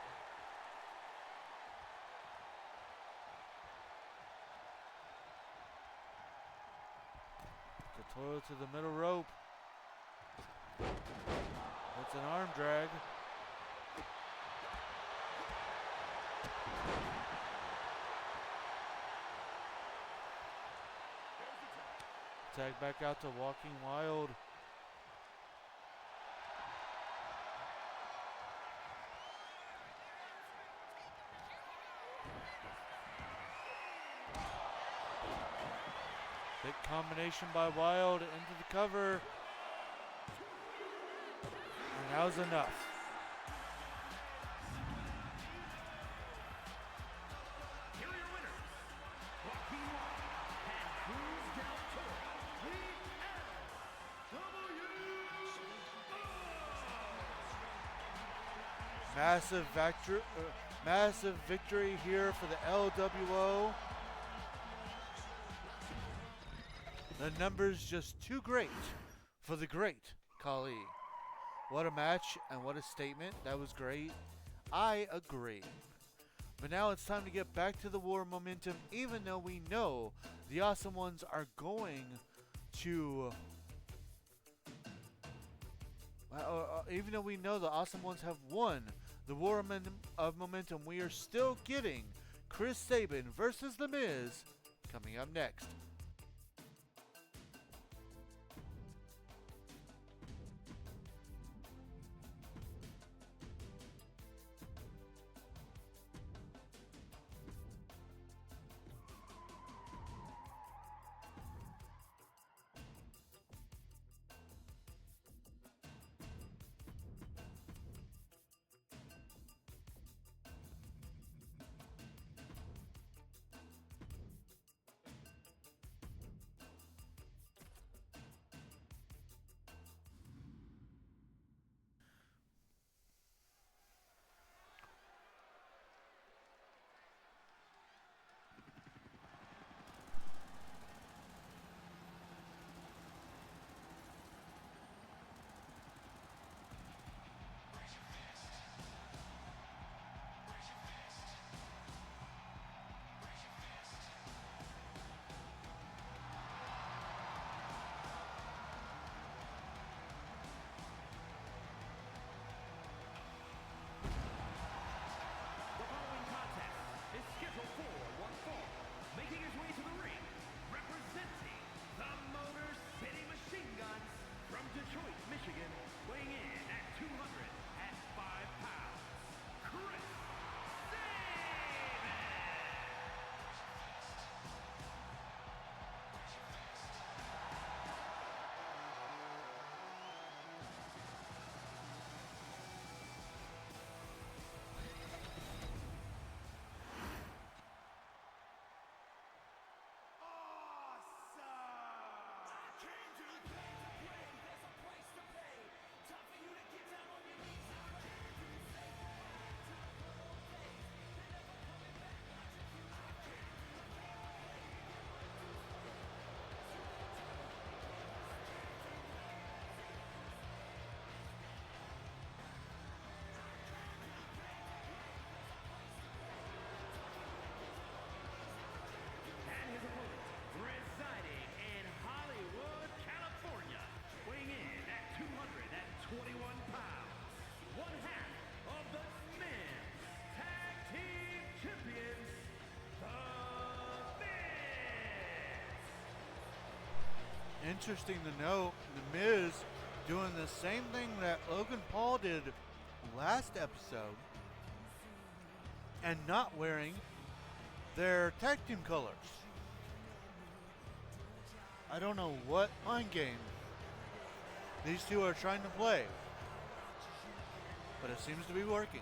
Del Toro to the middle rope. That's an arm drag. Tag back out to Walking Wild. Big combination by Wild into the cover. And that was enough. Here are your winners, Joaquin Wild and Cruz del Toro, the LWO. Massive victory here for the LWO. The numbers just too great for the great Khali. What a match and what a statement. That was great. I agree. But now it's time to get back to the war momentum, even though we know the Awesome Ones are going to... even though we know the Awesome Ones have won the war of momentum, we are still getting Chris Sabin versus The Miz coming up next. The following contest is scheduled for one fall. Making his way to the ring, representing the Motor City Machine Guns from Detroit, Michigan, weighing in at 205 pounds, Chris Sabin! And his opponent, residing in Hollywood, California, weighing in at 221 pounds, one half of the Men's Tag Team Champions, The Miz! Interesting to note, The Miz doing the same thing that Logan Paul did last episode and not wearing their tag team colors. I don't know what mind game these two are trying to play, but it seems to be working.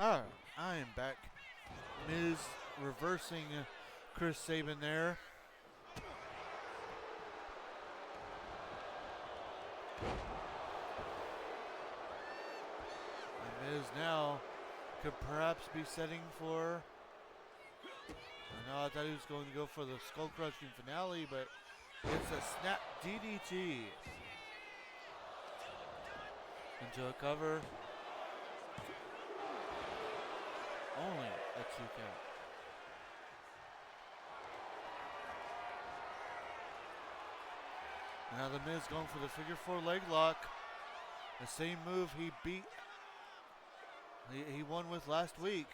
Alright, I am back. Miz reversing Chris Sabin there. And Miz now could perhaps be setting for... I thought he was going to go for the skull crushing finale, but it's a snap DDT. Into a cover. Only a 2 count. Now the Miz going for the figure 4 leg lock. The same move he beat. He won with last week.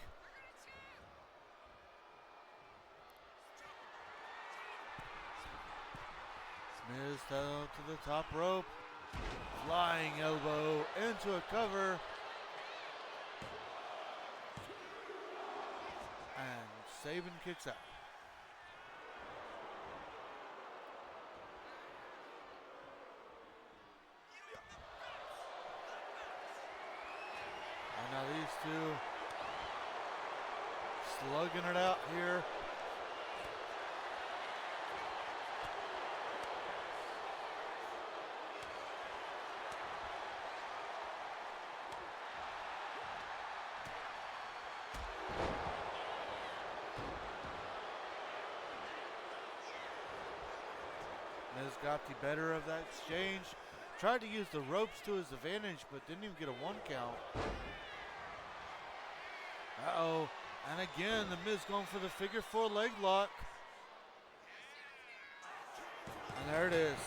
Miz down to the top rope. Flying elbow into a cover. And Sabin kicks out. And now these two slugging it out here. Miz got the better of that exchange. Tried to use the ropes to his advantage, but didn't even get a 1 count. Uh-oh. And again, the Miz going for the figure 4 leg lock. And there it is.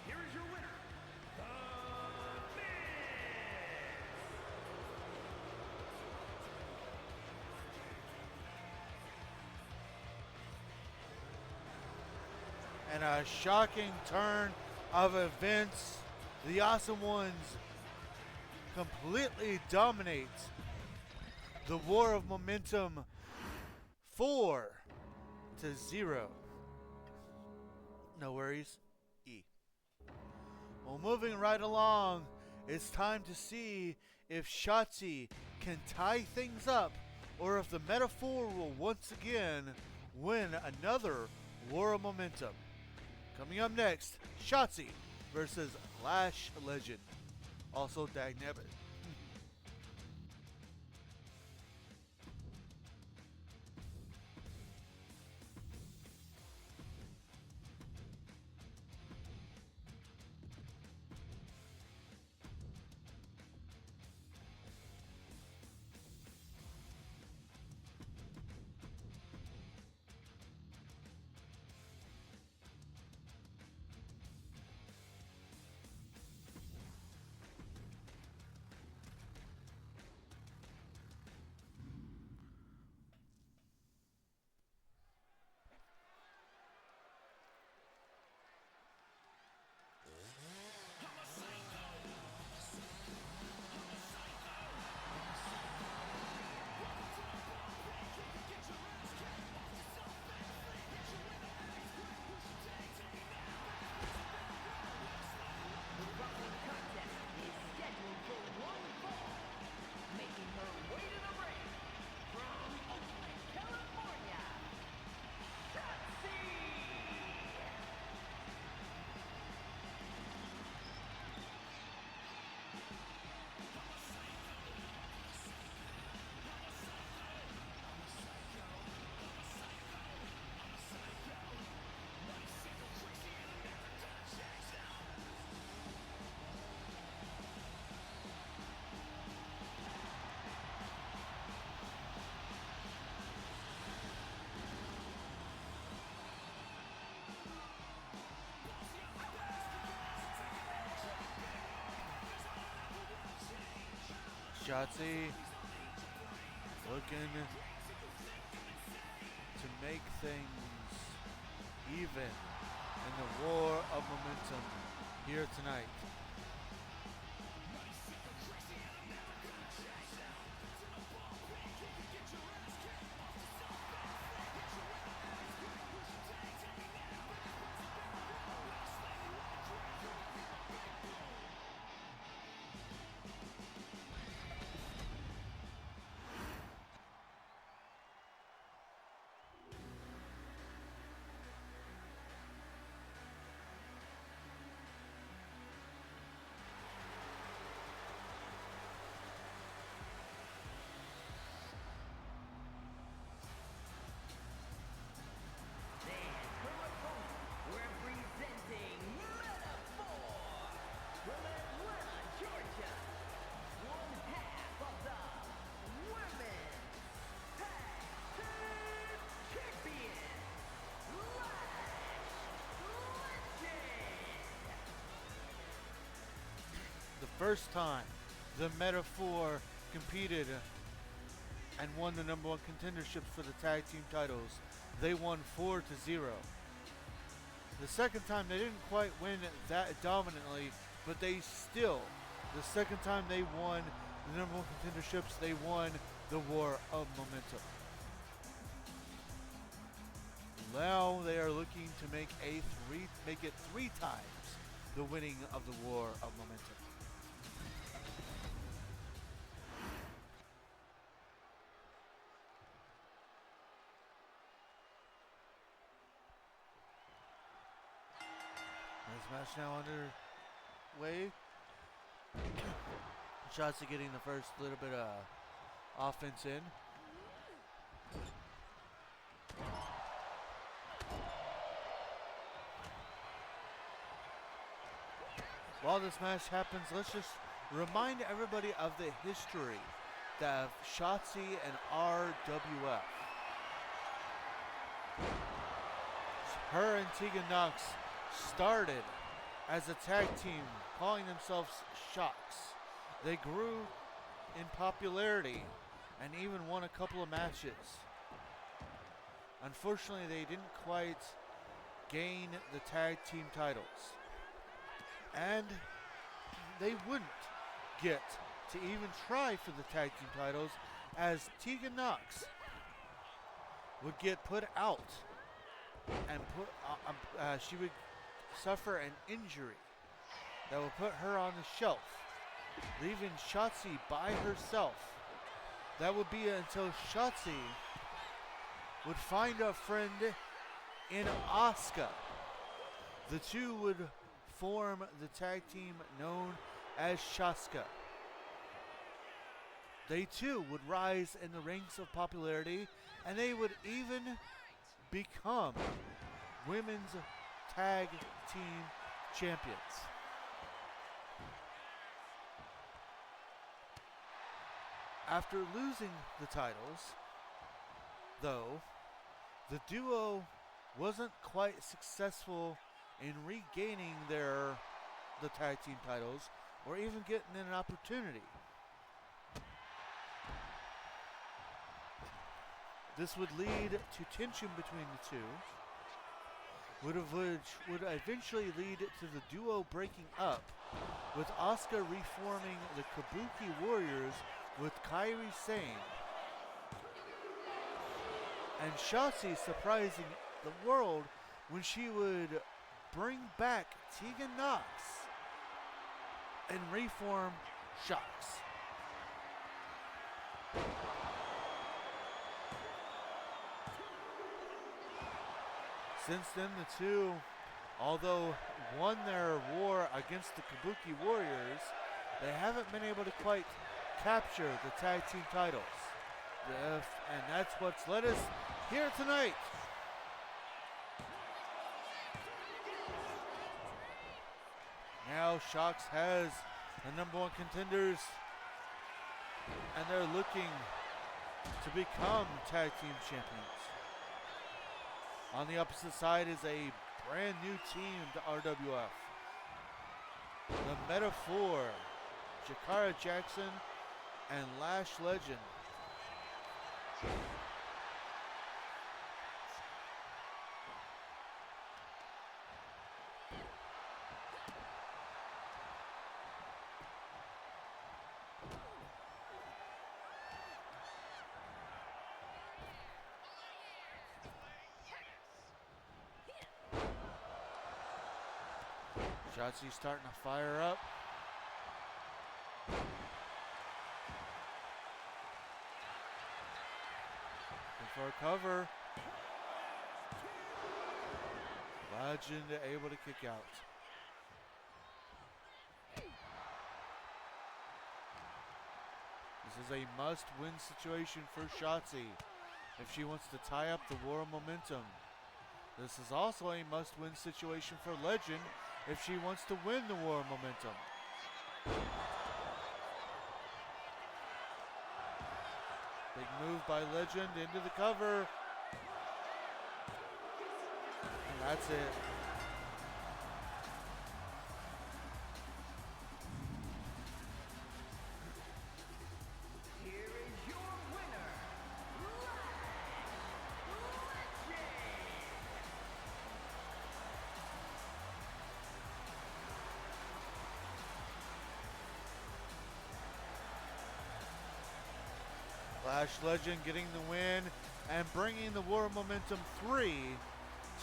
Here is your winner, The Miz. And a shocking turn of events. The Awesome Ones completely dominate the War of Momentum 4-0. No worries. E. Well, moving right along, it's time to see if Shotzi can tie things up or if the Metaphor will once again win another War of Momentum. Coming up next, Shotzi versus Lash Legend. Also Dagnabbit. Shotzi looking to make things even in the War of Momentum here tonight. first time the Metaphor competed and won the number one contenderships for the tag team titles. They won 4-0. The second time they didn't quite win that dominantly, but they still, the second time they won the number one contenderships, they won the War of Momentum. Now they are looking to make it 3 times the winning of the War of Momentum. This match now underway. Shotzi getting the first little bit of offense in. While this match happens, let's just remind everybody of the history of Shotzi and RWF. Her and Tegan Knox started as a tag team calling themselves Shocks. They grew in popularity and even won a couple of matches. Unfortunately, they didn't quite gain the tag team titles. And they wouldn't get to even try for the tag team titles, as Tegan Knox would get put out and she would suffer an injury that would put her on the shelf, leaving Shotzi by herself. That would be until Shotzi would find a friend in Asuka. The two would form the tag team known as Shaska. They too would rise in the ranks of popularity, and they would even become women's tag team champions. After losing the titles, though, the duo wasn't quite successful in regaining the tag team titles or even getting an opportunity. This would lead to tension between the two, which would eventually lead to the duo breaking up, with Asuka reforming the Kabuki Warriors with Kairi Sane, and Shotzi surprising the world when she would bring back Tegan Knox and reform Shocks. Since then, the two, although won their war against the Kabuki Warriors, they haven't been able to quite capture the tag team titles. And that's what's led us here tonight. Now Shocks has the number one contenders, and they're looking to become tag team champions. On the opposite side is a brand new team to RWF. The Metaphor, Jakara Jackson, and Lash Legend. Shotzi's starting to fire up. Looking for a cover. Legend able to kick out. This is a must-win situation for Shotzi if she wants to tie up the War of Momentum. This is also a must-win situation for Legend if she wants to win the War of Momentum. Big move by Legend into the cover. And that's it. Lash Legend getting the win and bringing the War Momentum 3-1.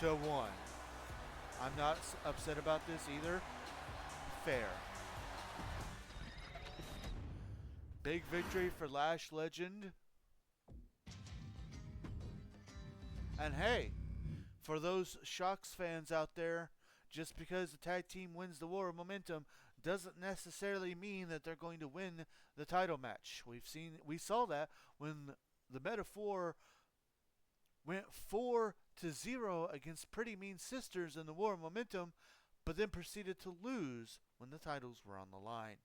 I'm not upset about this either. Fair. Big victory for Lash Legend. And hey, for those Shocks fans out there, just because the tag team wins the War of Momentum doesn't necessarily mean that they're going to win the title match. We saw that when the Metaphor went 4-0 against Pretty Mean Sisters in the War of Momentum, but then proceeded to lose when the titles were on the line.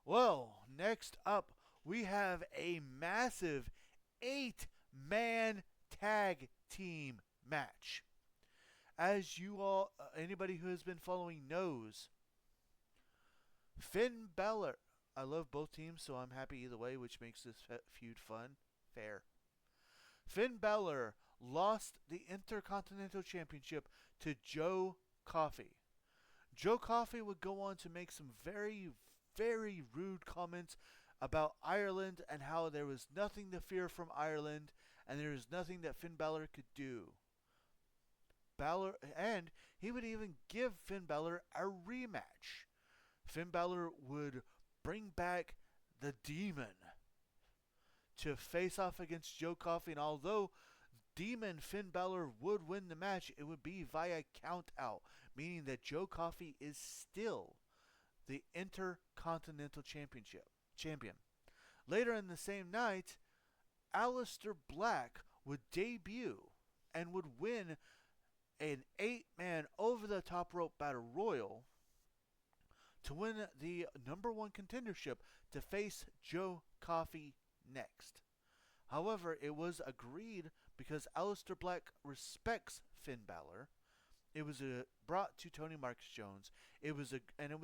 Well, next up, we have a massive 8-man tag team match. As you all, anybody who has been following knows, Finn Balor, I love both teams, so I'm happy either way, which makes this feud fun. Fair. Finn Balor lost the Intercontinental Championship to Joe Coffey. Joe Coffey would go on to make some very, very rude comments about Ireland and how there was nothing to fear from Ireland and there was nothing that Finn Balor could do. And he would even give Finn Balor a rematch. Finn Balor would bring back the Demon to face off against Joe Coffey, and although Demon Finn Balor would win the match, it would be via count out, meaning that Joe Coffey is still the Intercontinental champion. Later in the same night, Aleister Black would debut and would win an 8-man over-the-top rope battle royal to win the number 1 contendership to face Joe Coffey next. However, it was agreed, because Aleister Black respects Finn Balor, it was brought to Tony Marcus Jones. It was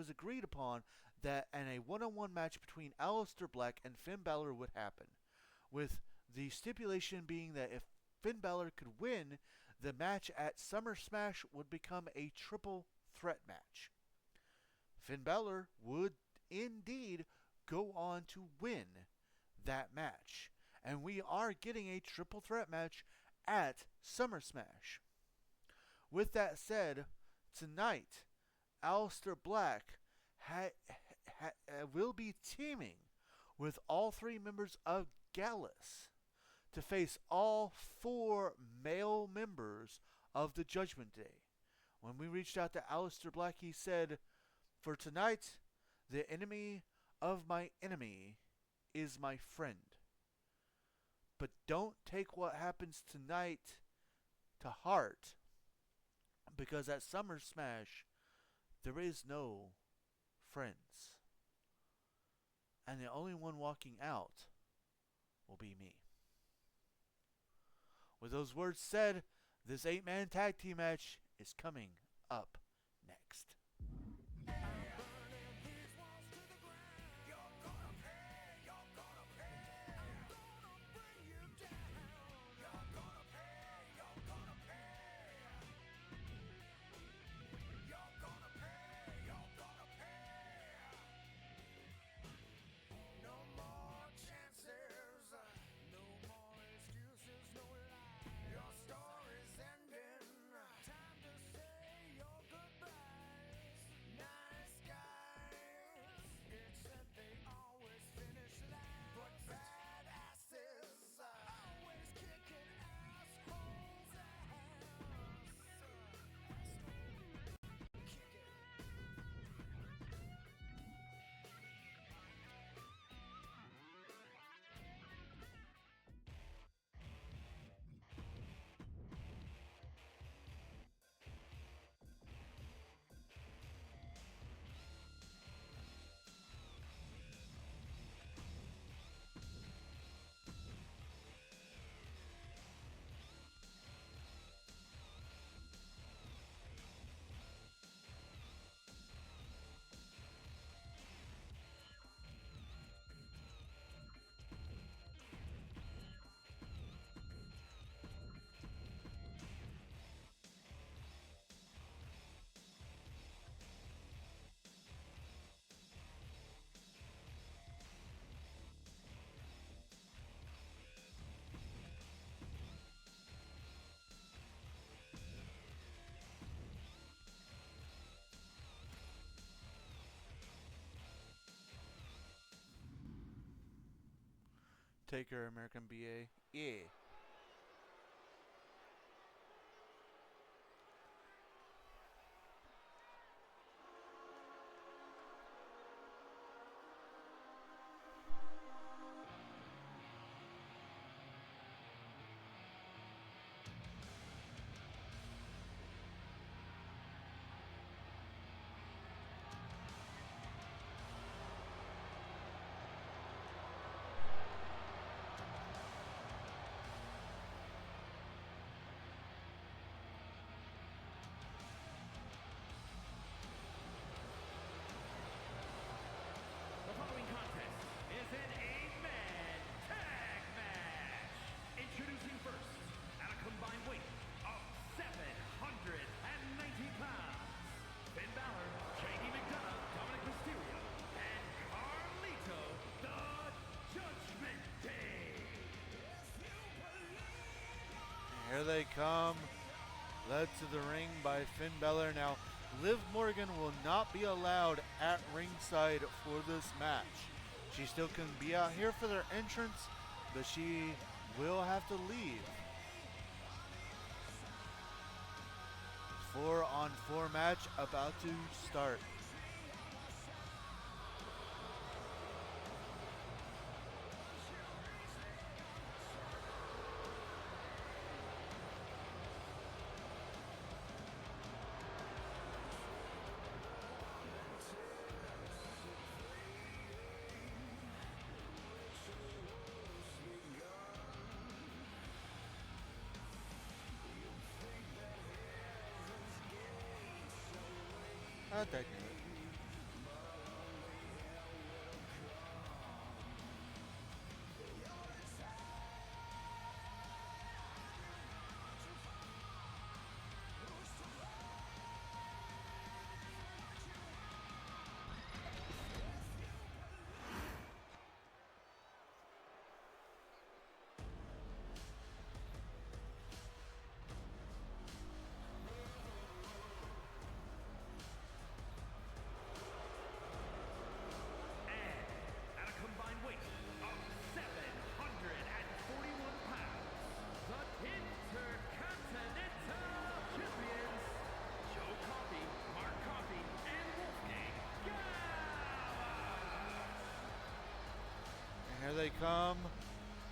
agreed upon that a one-on-one match between Aleister Black and Finn Balor would happen, with the stipulation being that if Finn Balor could win, the match at Summer Smash would become a triple threat match. Finn Balor would indeed go on to win that match, and we are getting a triple threat match at Summer Smash. With that said, tonight, Aleister Black will be teaming with all 3 members of Gallus to face all 4 male members of the Judgment Day. When we reached out to Aleister Black, he said, "For tonight, the enemy of my enemy is my friend. But don't take what happens tonight to heart, because at Summer Smash, there is no friends. And the only one walking out will be me." With those words said, this 8-man tag team match is coming up next. Your story's ending. Time to say your goodbye. Taker, American BA. Yeah. The following contest is an 8-man tag match. Introducing first, at a combined weight of 790 pounds, Finn Balor, J.D. McDonough, Dominic Mysterio, and Carlito, the Judgment Day. Here they come, led to the ring by Finn Balor. Now, Liv Morgan will not be allowed at ringside for this match. She still can be out here for their entrance, but she will have to leave. 4-on-4 match about to start. Technically. At a combined weight of 741 pounds, the Intercontinental Champions, Joe Coffey, Mark Coffey, and Wolfgang Gallows. And here they come,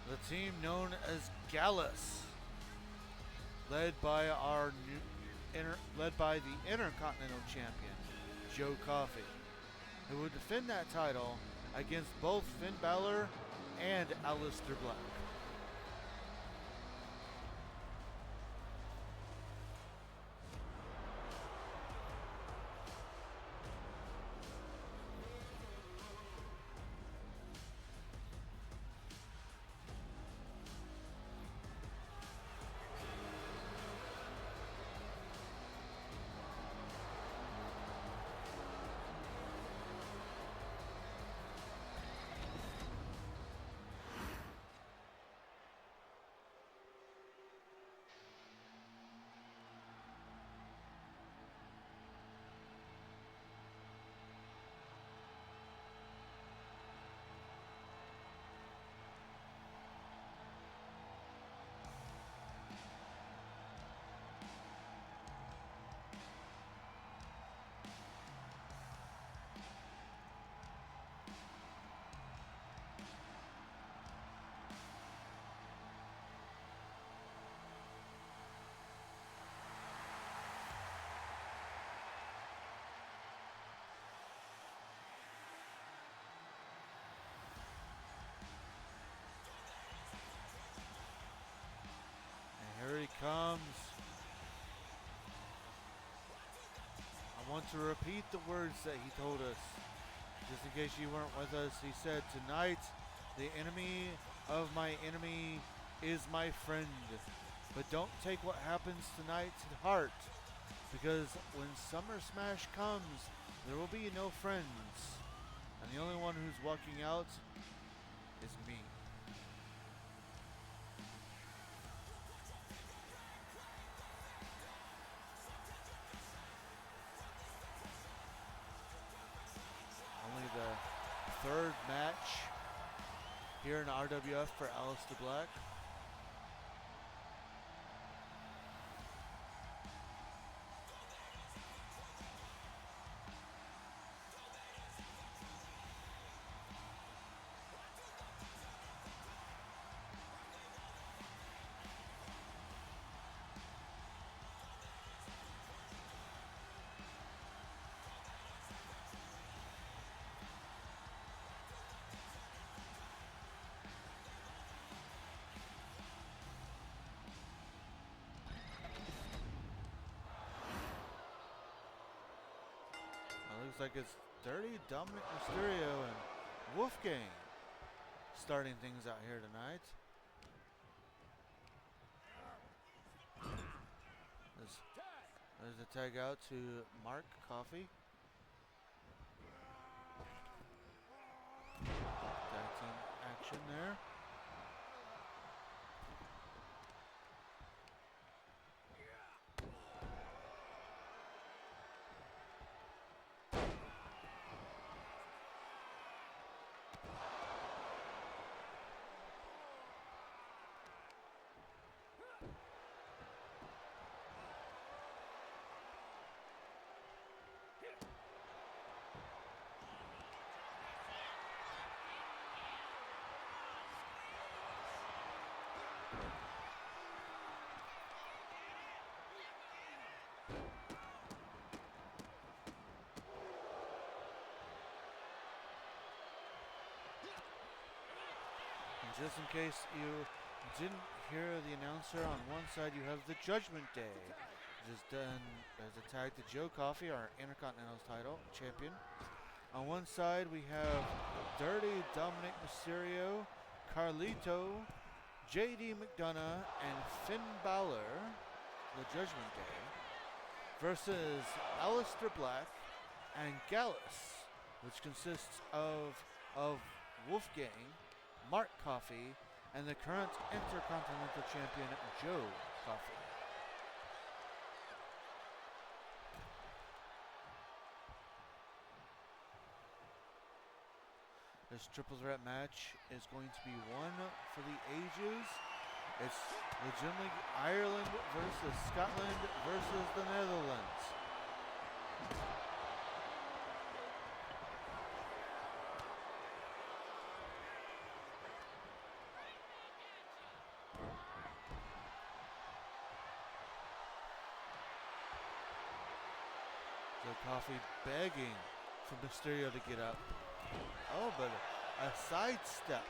the team known as Gallus, led by the Intercontinental Champion, Joe Coffey, who would defend that title against both Finn Balor and Aleister Black. Here he comes. I want to repeat the words that he told us, just in case you weren't with us. He said, "Tonight, the enemy of my enemy is my friend. But don't take what happens tonight to heart, because when Summer Smash comes, there will be no friends. And the only one who's walking out is me." Only the third match here in RWF for Aleister Black. Looks like it's Dirty Dominic Mysterio and Wolfgang starting things out here tonight. There's a tag out to Mark Coffey. Tag team action there. Just in case you didn't hear the announcer, on one side you have the Judgment Day. Just done as a tag to Joe Coffey, our Intercontinental title champion. On one side we have Dirty Dominic Mysterio, Carlito, JD McDonough, and Finn Balor, the Judgment Day, versus Aleister Black and Gallus, which consists of Wolfgang, Mark Coffey, and the current Intercontinental Champion, Joe Coffey. This triple threat match is going to be one for the ages. It's legitimately Ireland versus Scotland versus the Netherlands. Coffey begging for Mysterio to get up. Oh, but a sidestep.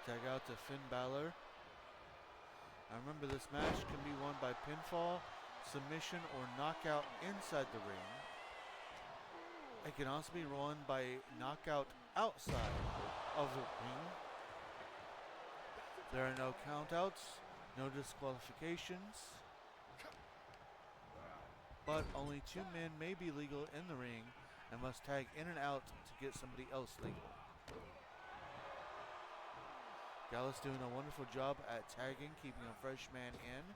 Tag out to Finn Balor. I remember this match can be won by pinfall, submission, or knockout inside the ring. It can also be won by knockout outside of the ring. There are no countouts, no disqualifications, but only two men may be legal in the ring and must tag in and out to get somebody else legal. Gallus doing a wonderful job at tagging, keeping a fresh man in.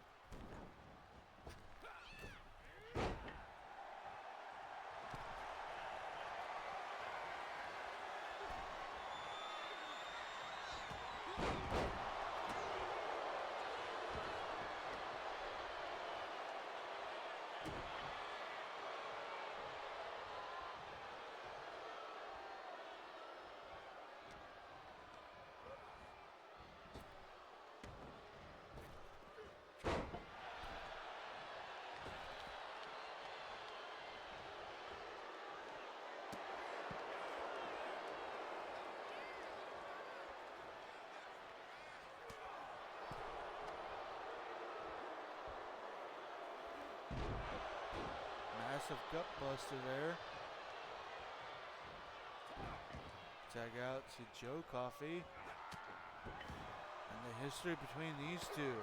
Massive gut buster there. Tag out to Joe Coffey. And the history between these two.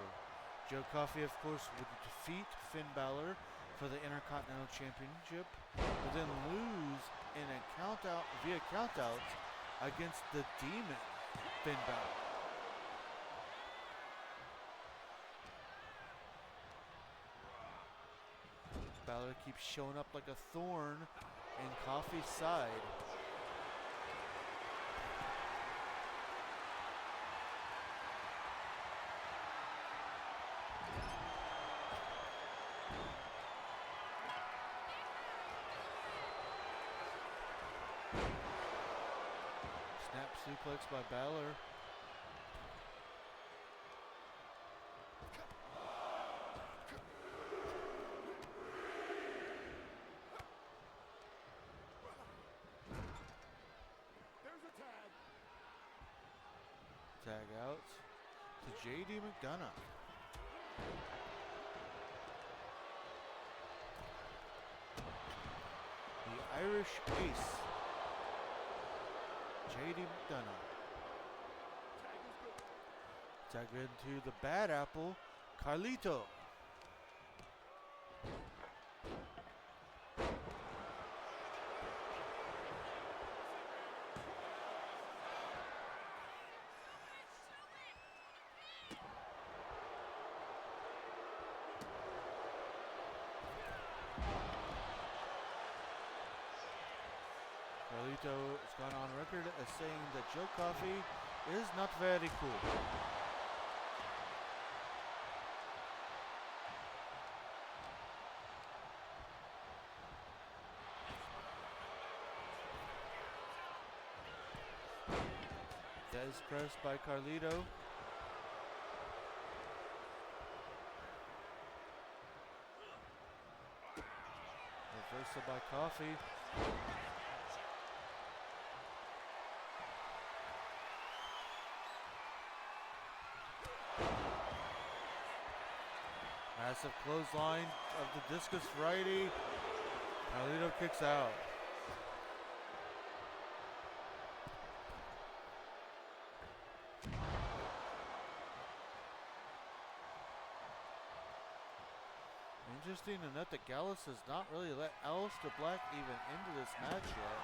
Joe Coffey, of course, would defeat Finn Balor for the Intercontinental Championship, but then lose in a via countout against the Demon, Finn Balor. Balor keeps showing up like a thorn in Coffey's side. Snap suplex by Balor. There's a tag. Tag out to JD McDonough. The Irish Ace, JD McDonough. Tag into the Bad Apple, Carlito. Carlito has gone on record as saying that Joe Coffey is not very cool. Dez pressed by Carlito. Reversal by Coffey. Massive clothesline of the discus righty. Carlito kicks out. Interesting to note that Gallus has not really let Aleister Black even into this match yet.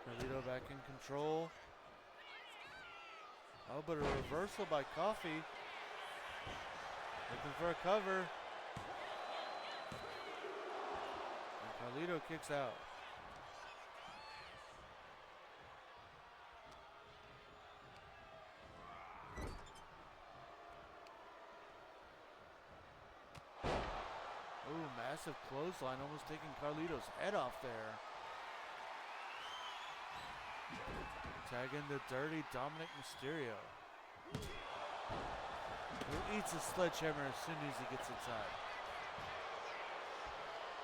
Carlito back in control. Oh, but a reversal by Coffey. Looking for a cover. And Carlito kicks out. Ooh, massive clothesline, almost taking Carlito's head off there. Tag in the dirty Dominic Mysterio, who eats a sledgehammer as soon as he gets inside.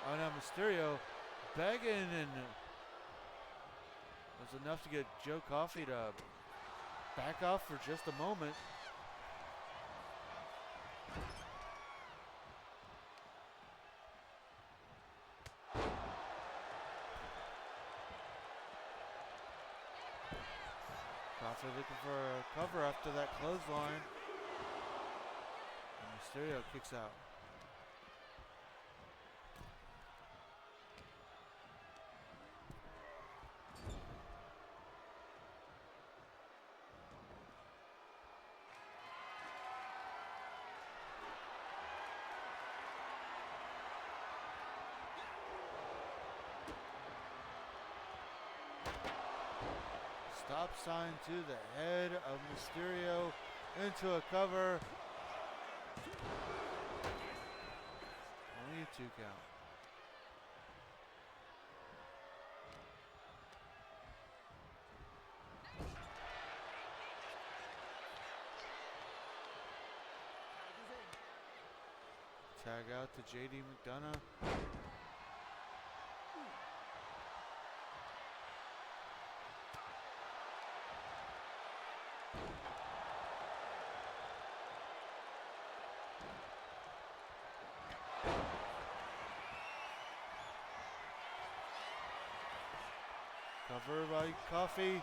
Oh, now Mysterio begging, and was enough to get Joe Coffey to back off for just a moment. Coffey looking for a cover after that clothesline. And Mysterio kicks out. Stop sign to the head of Mysterio into a cover. Only a 2 count. Tag out to JD McDonough. Cover by Coffey.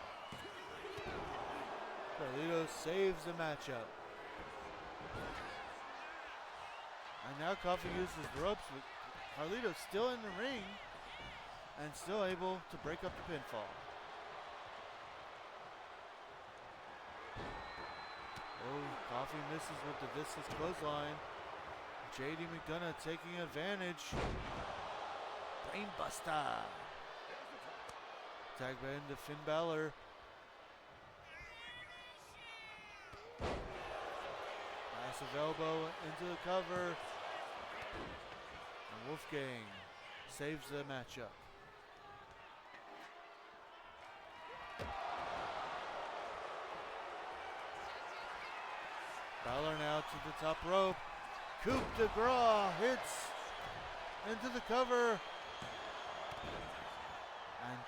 Carlito saves the matchup. And now Coffee uses the ropes, but Carlito's still in the ring and still able to break up the pinfall. Oh, Coffee misses with the vicious clothesline. JD McDonough taking advantage. Brainbuster. Tag back into Finn Balor. Massive elbow into the cover. And Wolfgang saves the matchup. Balor now to the top rope. Coup de grace hits into the cover. And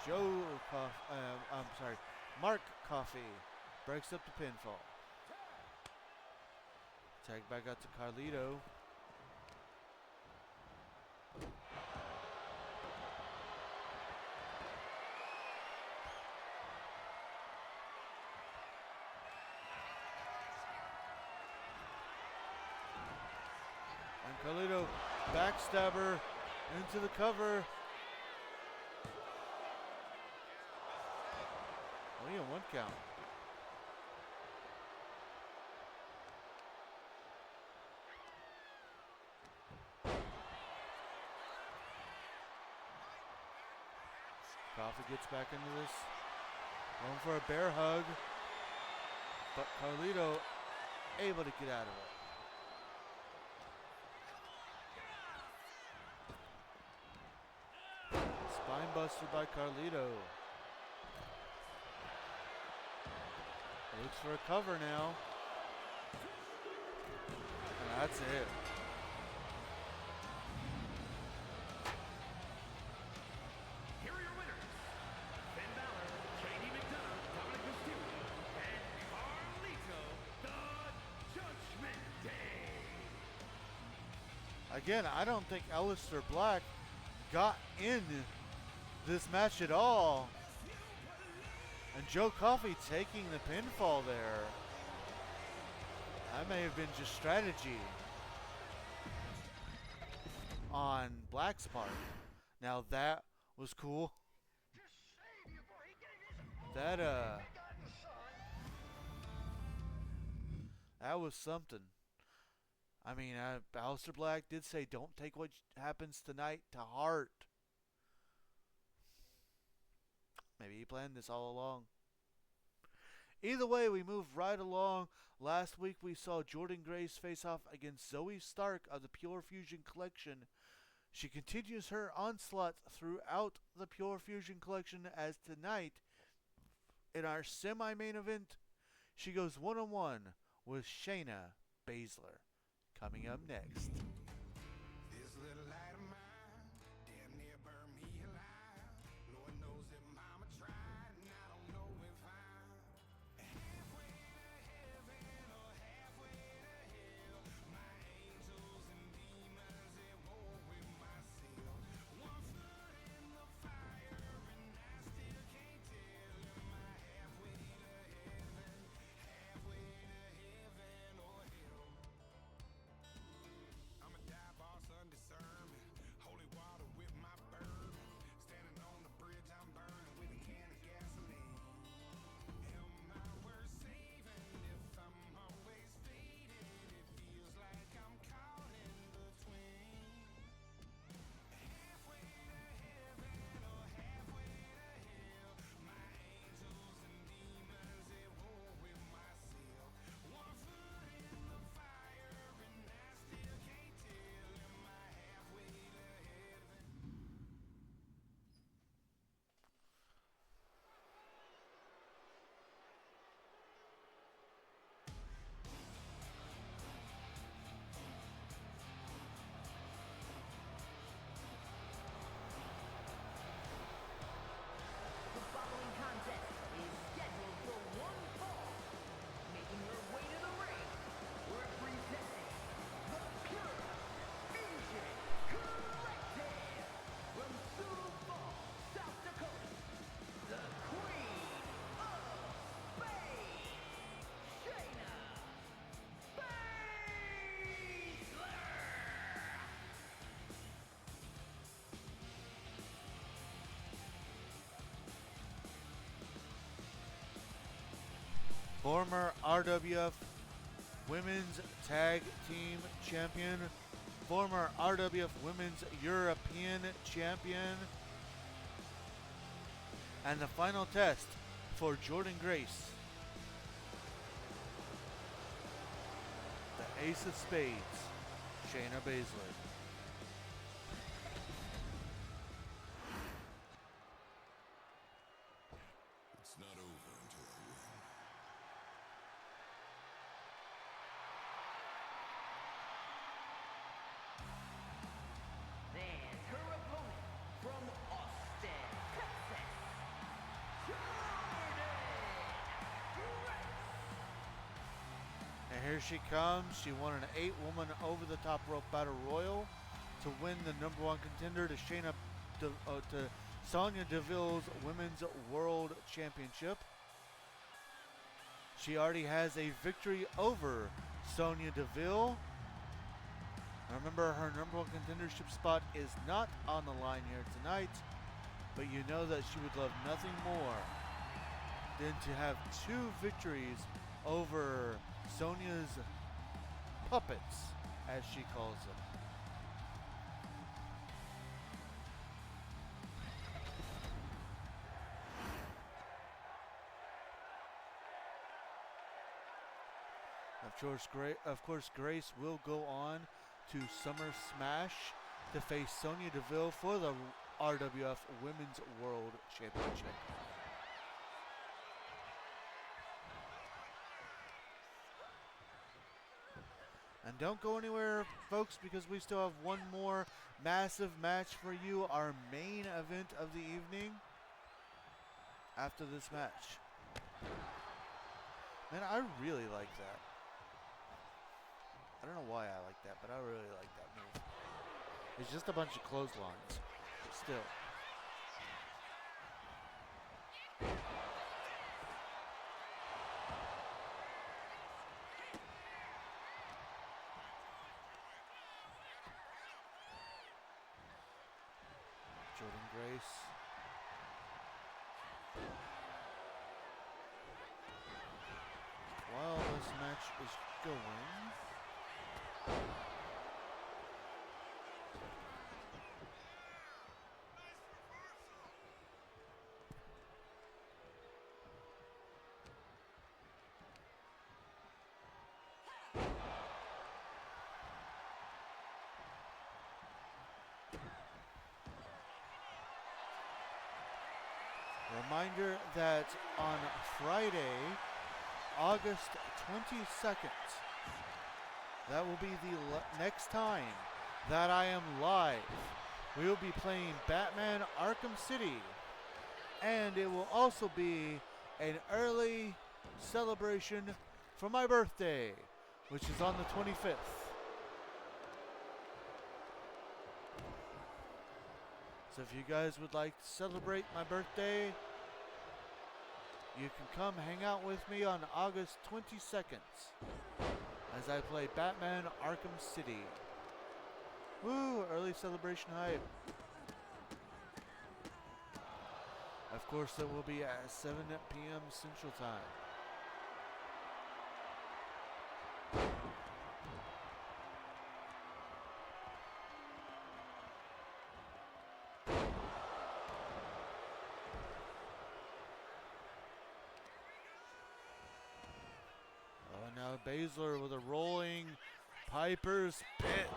Mark Coffey breaks up the pinfall. Tag back out to Carlito. And Carlito backstabber into the cover. Only a 1 count. Coffee gets back into this. Going for a bear hug. But Carlito able to get out of it. Spine buster by Carlito. Looks for a cover now. And that's it. Here are your winners. Finn Balor, JD McDonough, Dominic Mysterio, and Carlito, the Judgment Day. Again, I don't think Aleister Black got in this match at all. And Joe Coffey taking the pinfall there. That may have been just strategy on Black's part. Now that was cool. That was something. I mean, Aleister Black did say, "Don't take what happens tonight to heart." Maybe he planned this all along. Either way, we move right along. Last week we saw Jordan Grace face off against Zoe Stark of the Pure Fusion Collection. She continues her onslaught throughout the Pure Fusion Collection, as tonight, in our semi-main event, she goes one-on-one with Shayna Baszler. Coming up next. This little light of mine damn near burned me alive. Lord knows that mama tried, and I don't know if I'm halfway to heaven or halfway to hell. My angels and demons at war with myself. One foot in the fire and I still can't tell. Am I halfway to heaven or hell? I'm a former RWF Women's Tag Team Champion, former RWF Women's European Champion, and the final test for Jordan Grace, the Ace of Spades, Shayna Baszler. It's not over until I win. And her opponent from Austin, Texas, Jordan Grace. And here she comes. She won an 8-woman over the top rope battle royal to win the #1 contender to to Sonya Deville's Women's World Championship. She already has a victory over Sonya Deville. Remember, her #1 contendership spot is not on the line here tonight, but you know that she would love nothing more than to have 2 victories over Sonya's puppets, as she calls them. Of course, Grace will go on to Summer Smash to face Sonya Deville for the RWF Women's World Championship. And don't go anywhere, folks, because we still have one more massive match for you, our main event of the evening after this match. Man, I really like that. I don't know why I like that, but I really like that move. It's just a bunch of clotheslines, but still. Jordan Grace. While this match is going, reminder that on Friday, August 22nd, that will be the next time that I am live. We will be playing Batman Arkham City, and it will also be an early celebration for my birthday, which is on the 25th. So if you guys would like to celebrate my birthday, you can come hang out with me on August 22nd as I play Batman Arkham City. Woo, early celebration hype. Of course, it will be at 7 p.m. Central Time. Now Baszler with a rolling Piper's Pit.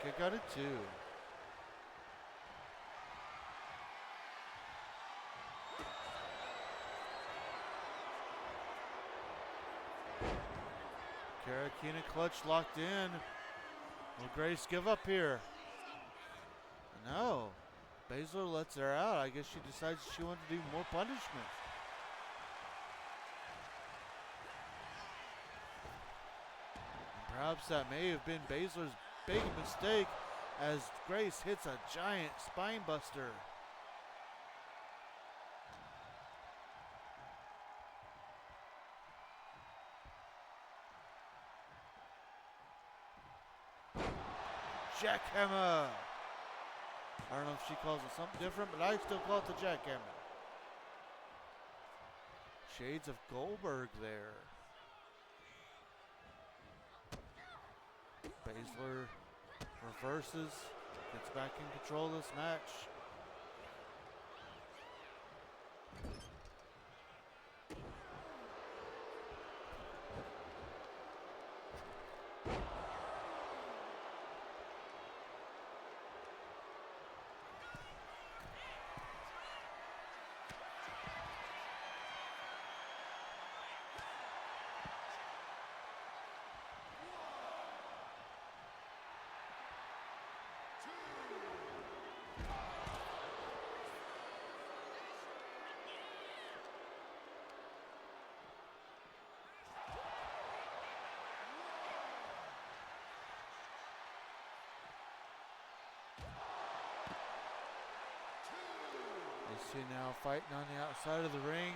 Kick out at 2. Karakina clutch locked in. Will Grace give up here? No. Baszler lets her out. I guess she decides she wants to do more punishment. And perhaps that may have been Baszler's big mistake as Grace hits a giant spine buster. Jackhammer. I don't know if she calls it something different, but I still call it the jackhammer. Shades of Goldberg there. Baszler reverses, gets back in control of this match. You see now fighting on the outside of the ring.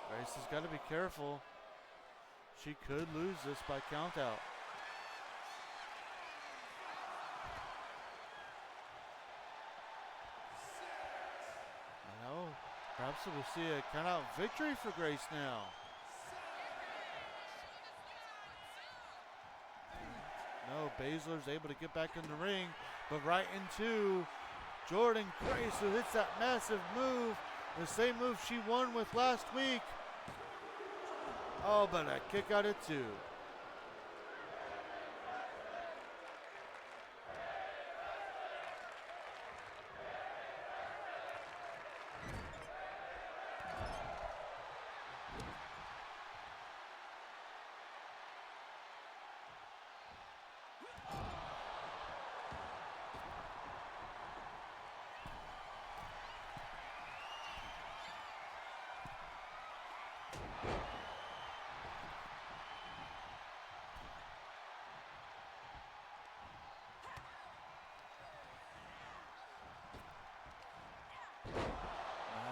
Grace has got to be careful. She could lose this by countout. I know. Perhaps we'll see a countout victory for Grace now. No, Baszler's able to get back in the ring, but right into Jordynne Grace, who hits that massive move, the same move she won with last week. Oh, but a kick out at 2.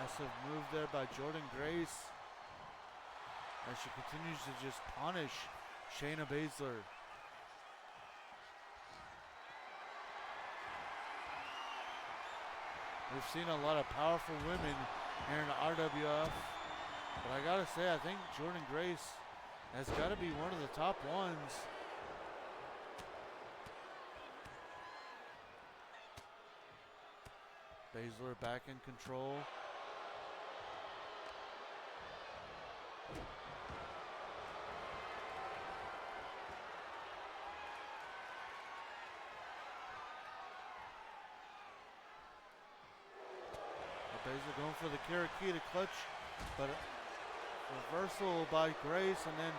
Massive move there by Jordynne Grace as she continues to just punish Shayna Baszler. We've seen a lot of powerful women here in the RWF, but I gotta say, I think Jordynne Grace has got to be one of the top ones. Baszler back in control. Baszler going for the Kirakita clutch, but reversal by Grace, and then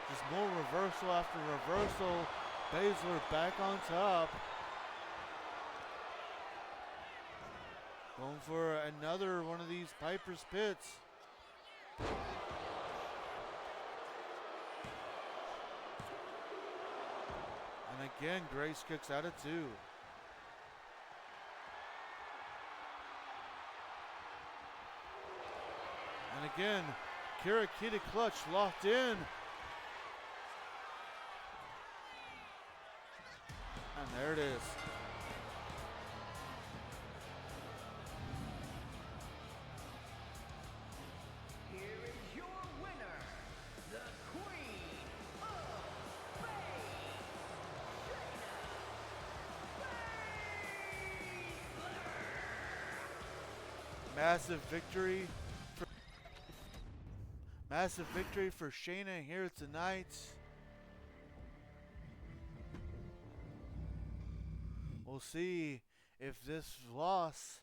just more reversal after reversal. Baszler back on top. Going for another one of these Piper's Pits. And again, Grace kicks out at 2. And again, Kirakita clutch locked in. And there it is. Here is your winner, the Queen of Base, Shayna Baszler. Massive victory for Shayna here tonight. We'll see if this loss,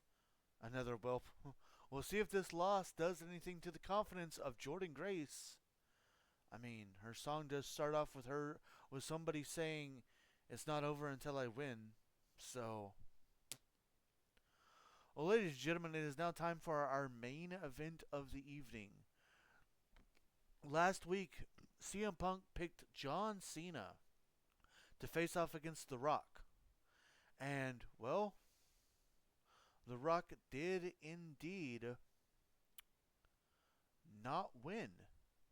we'll see if this loss does anything to the confidence of Jordynne Grace. I mean, her song does start off with somebody saying, "It's not over until I win." So, well, ladies and gentlemen, it is now time for our main event of the evening. Last week, CM Punk picked John Cena to face off against The Rock. And, well, The Rock did indeed not win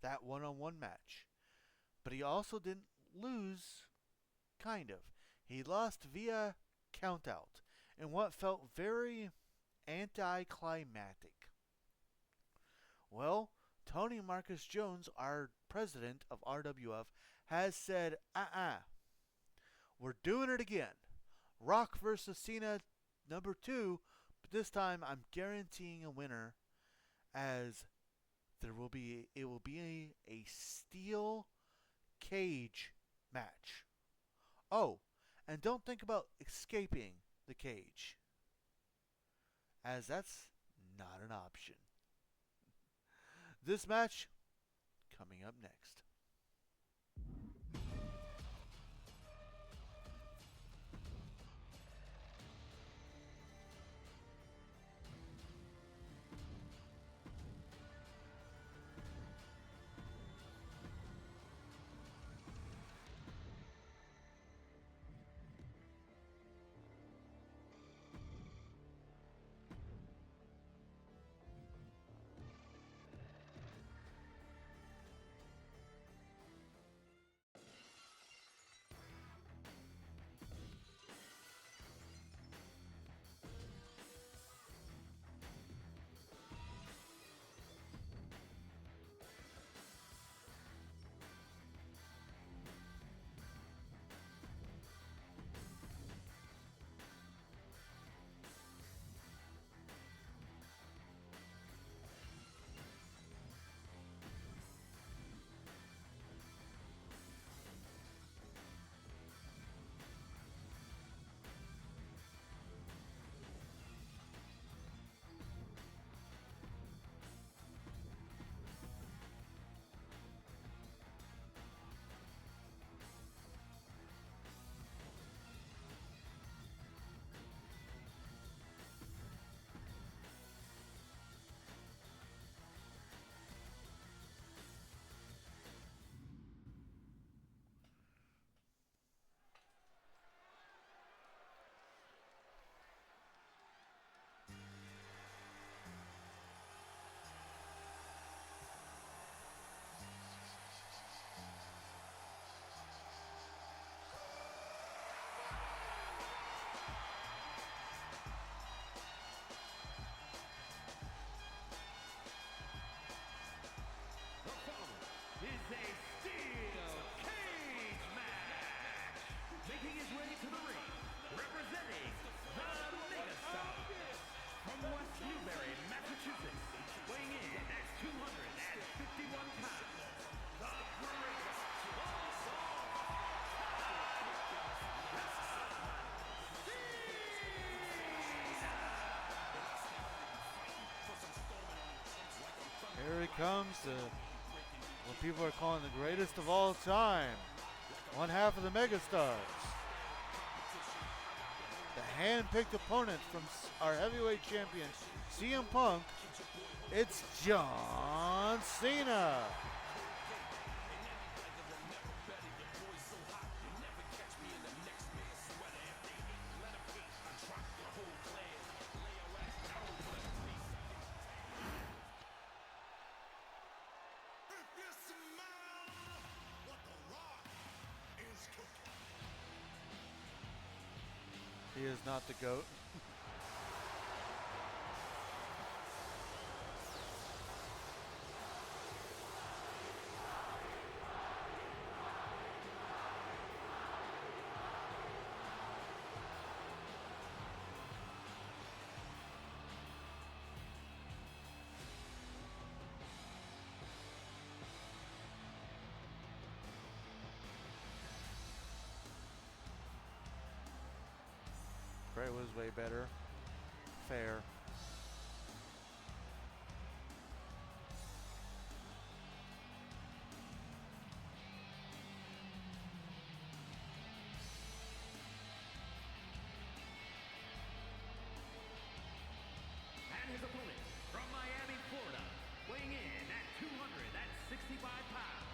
that one-on-one match. But he also didn't lose Kind of. He lost via countout in what felt very anticlimactic. Well, Tony Marcus Jones, our president of RWF, has said, we're doing it again. Rock versus Cena #2, but this time I'm guaranteeing a winner, as it will be a steel cage match. Oh, and don't think about escaping the cage, as that's not an option. This match coming up next. The following is a steel cage match. Making his way to the ring, representing the Megastars. From West Newbury, Massachusetts, weighing in at 251 pounds, the Great Here he comes, what people are calling the greatest of all time. One half of the Megastars. The hand-picked opponent from our heavyweight champion, CM Punk, it's John Cena. He is not the GOAT. Bray was way better. Fair. and his opponent from Miami, Florida, weighing in at 265 pounds,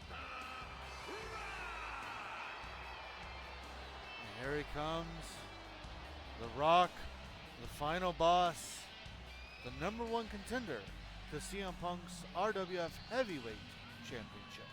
The Rock! And here he comes. The Rock, the final boss, the #1 contender to CM Punk's RWF Heavyweight Championship.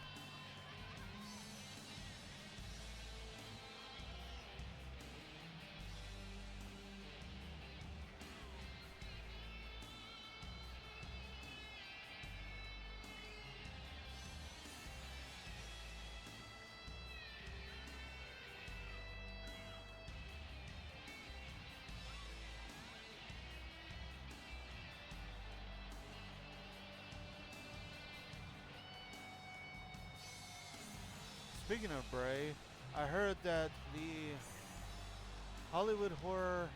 speaking of Bray, I heard that the Hollywood Horror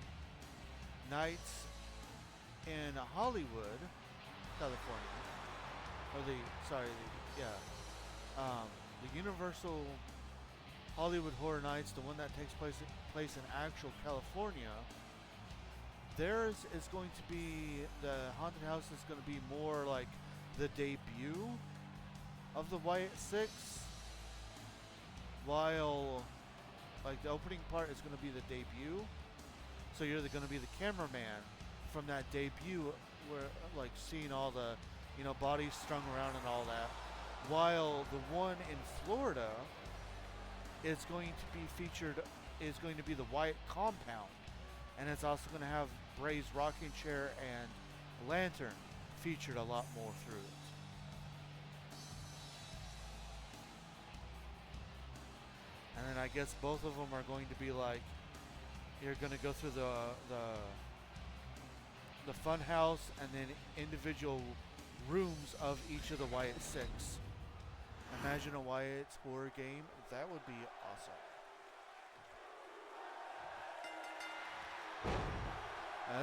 Nights in Hollywood, California, or the Universal Hollywood Horror Nights, the one that takes place in actual California. Theirs is going to be, the haunted house is going to be more like the debut of the Wyatt Six, while like the opening part is going to be the debut. So you're going to be the cameraman from that debut, where like seeing all the, bodies strung around and all that. While the one in Florida is going to be going to be the Wyatt compound, and it's also going to have Bray's rocking chair and lantern featured a lot more through it. And then I guess both of them are going to be like, you're going to go through the fun house and then individual rooms of each of the Wyatt Six. Imagine a Wyatt's horror game. That would be awesome.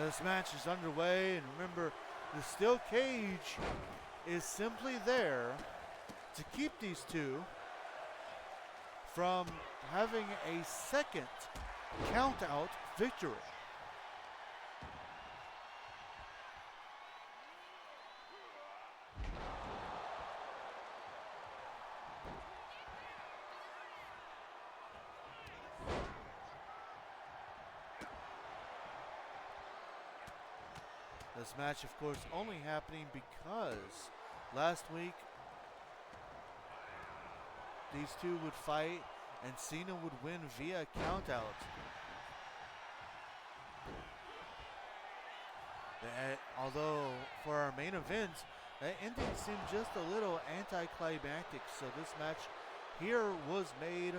This match is underway, and remember, the steel cage is simply there to keep these two from having a second count-out victory. This match, of course, only happening because last week these two would fight and Cena would win via countout. Although for our main event, that ending seemed just a little anticlimactic. So this match here was made.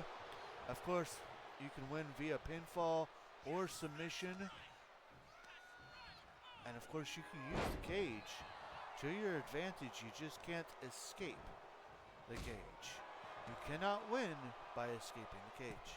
Of course, you can win via pinfall or submission. And of course, you can use the cage to your advantage. You just can't escape the cage. You cannot win by escaping the cage.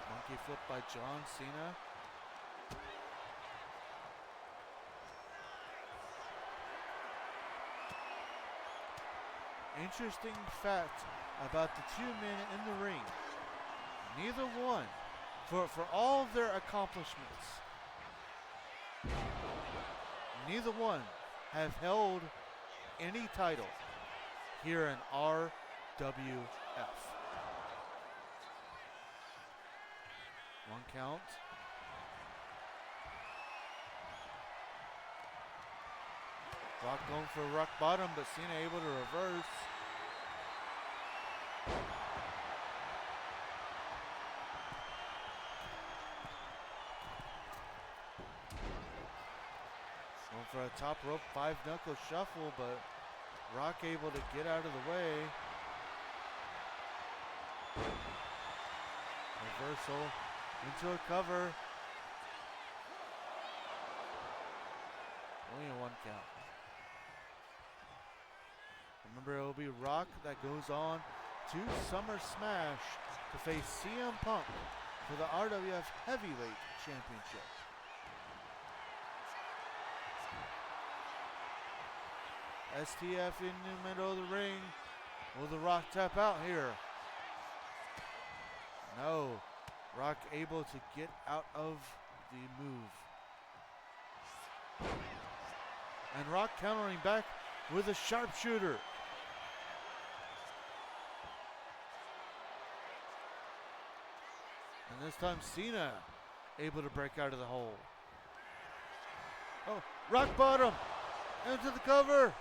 Monkey flip by John Cena. Interesting fact about the two men in the ring. Neither one, for all of their accomplishments, neither one have held any title here in RWF. One count. Rock going for rock bottom, but Cena able to reverse. Going for a top rope 5-knuckle shuffle, but Rock able to get out of the way. Reversal into a cover. Only a 1 count. Remember, it will be Rock that goes on to Summer Smash to face CM Punk for the RWF Heavyweight Championship. STF in the middle of the ring. Will the Rock tap out here? No. Rock able to get out of the move. And Rock countering back with a sharpshooter. And this time Cena able to break out of the hole. Oh, rock bottom into the cover.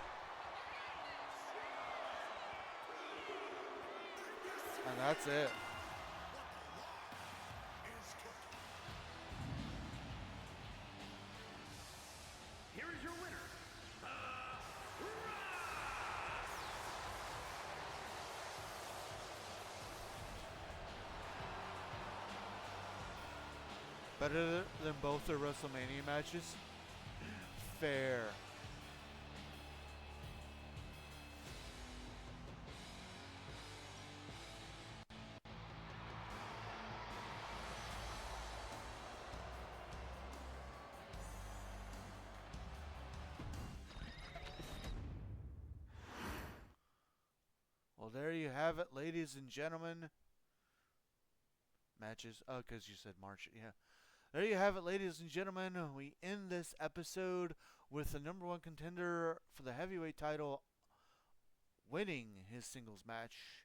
And that's it. Here is your winner, Better than both their WrestleMania matches? Fair. Well, there you have it, ladies and gentlemen. Matches. Oh, because you said March. Yeah. There you have it, ladies and gentlemen. We end this episode with the number one contender for the heavyweight title winning his singles match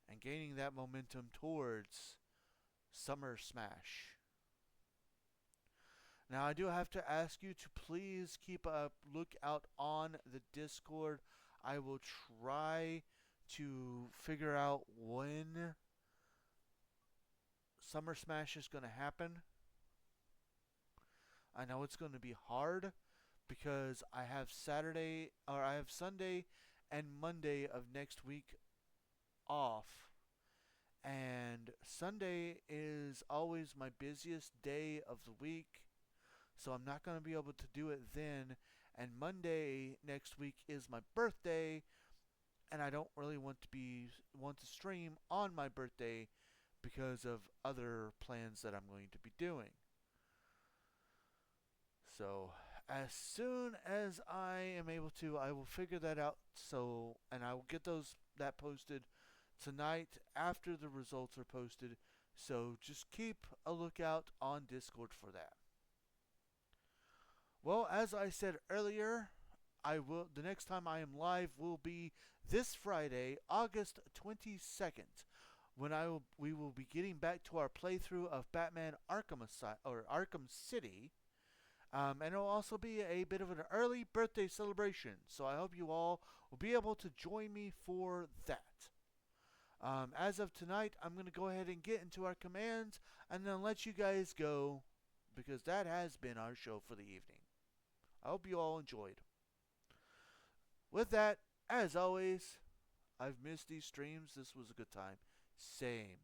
and gaining that momentum towards Summer Smash. Now, I do have to ask you to please keep a lookout on the Discord. I will try to figure out when Summer Smash is going to happen. I know it's going to be hard because I have Sunday and Monday of next week off. And Sunday is always my busiest day of the week, so I'm not going to be able to do it then. And Monday next week is my birthday, and I don't really want to stream on my birthday because of other plans that I'm going to be doing. So as soon as I am able to, I will figure that out. And I will get that posted tonight after the results are posted. So just keep a lookout on Discord for that. Well, as I said earlier, the next time I am live will be this Friday, August 22nd, when we will be getting back to our playthrough of Batman Arkham City. And it will also be a bit of an early birthday celebration, so I hope you all will be able to join me for that. As of tonight, I'm going to go ahead and get into our commands and then let you guys go, because that has been our show for the evening. I hope you all enjoyed. With that, as always, I've missed these streams. This was a good time. Same.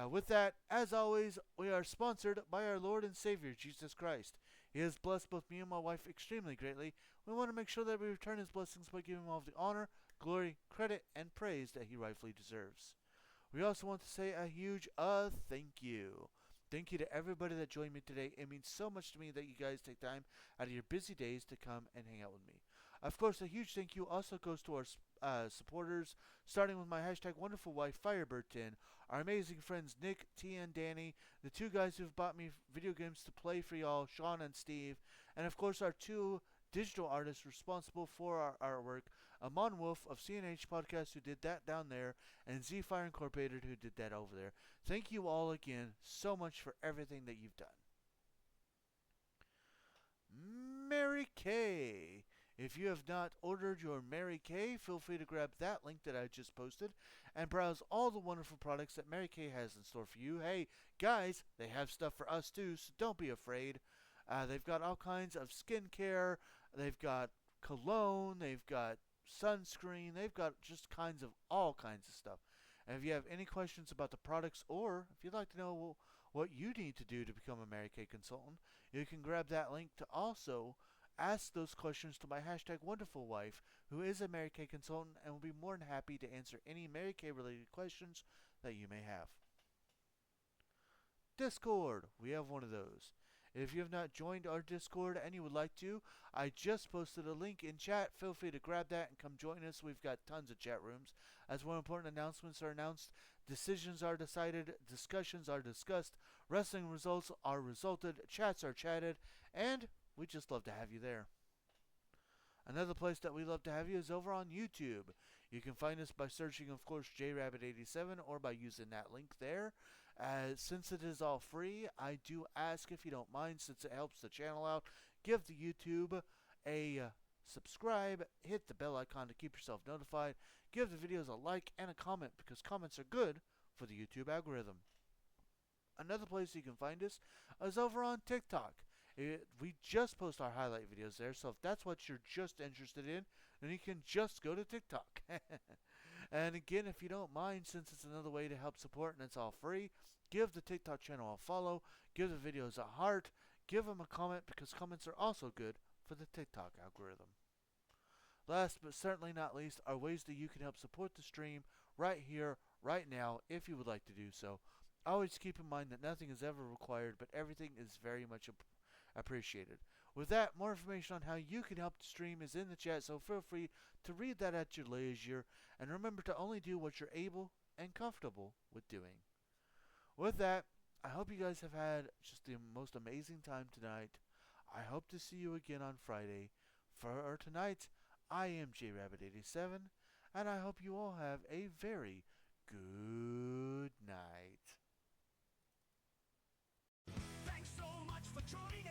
With that, as always, we are sponsored by our Lord and Savior, Jesus Christ. He has blessed both me and my wife extremely greatly. We want to make sure that we return his blessings by giving him all the honor, glory, credit, and praise that he rightfully deserves. We also want to say a huge thank you. Thank you to everybody that joined me today. It means so much to me that you guys take time out of your busy days to come and hang out with me. Of course, a huge thank you also goes to our supporters, starting with my #wonderful wife, Firebird10, our amazing friends Nick, T, and Danny, the two guys who've bought me video games to play for y'all, Sean and Steve, and of course our two digital artists responsible for our artwork, Amon Wolf of CNH Podcast, who did that down there, and Z-Fire Incorporated, who did that over there. Thank you all again so much for everything that you've done. Mary Kay. If you have not ordered your Mary Kay, feel free to grab that link that I just posted and browse all the wonderful products that Mary Kay has in store for you. Hey, guys, they have stuff for us too, so don't be afraid. They've got all kinds of skincare. They've got cologne. They've got sunscreen. They've got just all kinds of stuff. And if you have any questions about the products, or if you'd like to know what you need to do to become a Mary Kay consultant, you can grab that link to also ask those questions to my #wonderful wife, who is a Mary Kay consultant and will be more than happy to answer any Mary Kay related questions that you may have. Discord, we have one of those. If you have not joined our Discord and you would like to, I just posted a link in chat. Feel free to grab that and come join us. We've got tons of chat rooms. As more important announcements are announced, decisions are decided, discussions are discussed, wrestling results are resulted, chats are chatted, and we just love to have you there. Another place that we love to have you is over on YouTube. You can find us by searching, of course, JRabbit87 or by using that link there. Since it is all free, I do ask, if you don't mind, since it helps the channel out, give the YouTube a subscribe, hit the bell icon to keep yourself notified, give the videos a like and a comment, because comments are good for the YouTube algorithm. Another place you can find us is over on TikTok. We just post our highlight videos there, so if that's what you're just interested in, then you can just go to TikTok. And again, if you don't mind, since it's another way to help support and it's all free, give the TikTok channel a follow, give the videos a heart, give them a comment because comments are also good for the TikTok algorithm. Last but certainly not least are ways that you can help support the stream right here, right now, if you would like to do so. Always keep in mind that nothing is ever required, but everything is very much appreciated. With that, more information on how you can help the stream is in the chat, so feel free to read that at your leisure, and remember to only do what you're able and comfortable with doing. With that, I hope you guys have had just the most amazing time tonight. I hope to see you again on Friday. For tonight, I am JRabbit87, and I hope you all have a very good night. Thanks so much for joining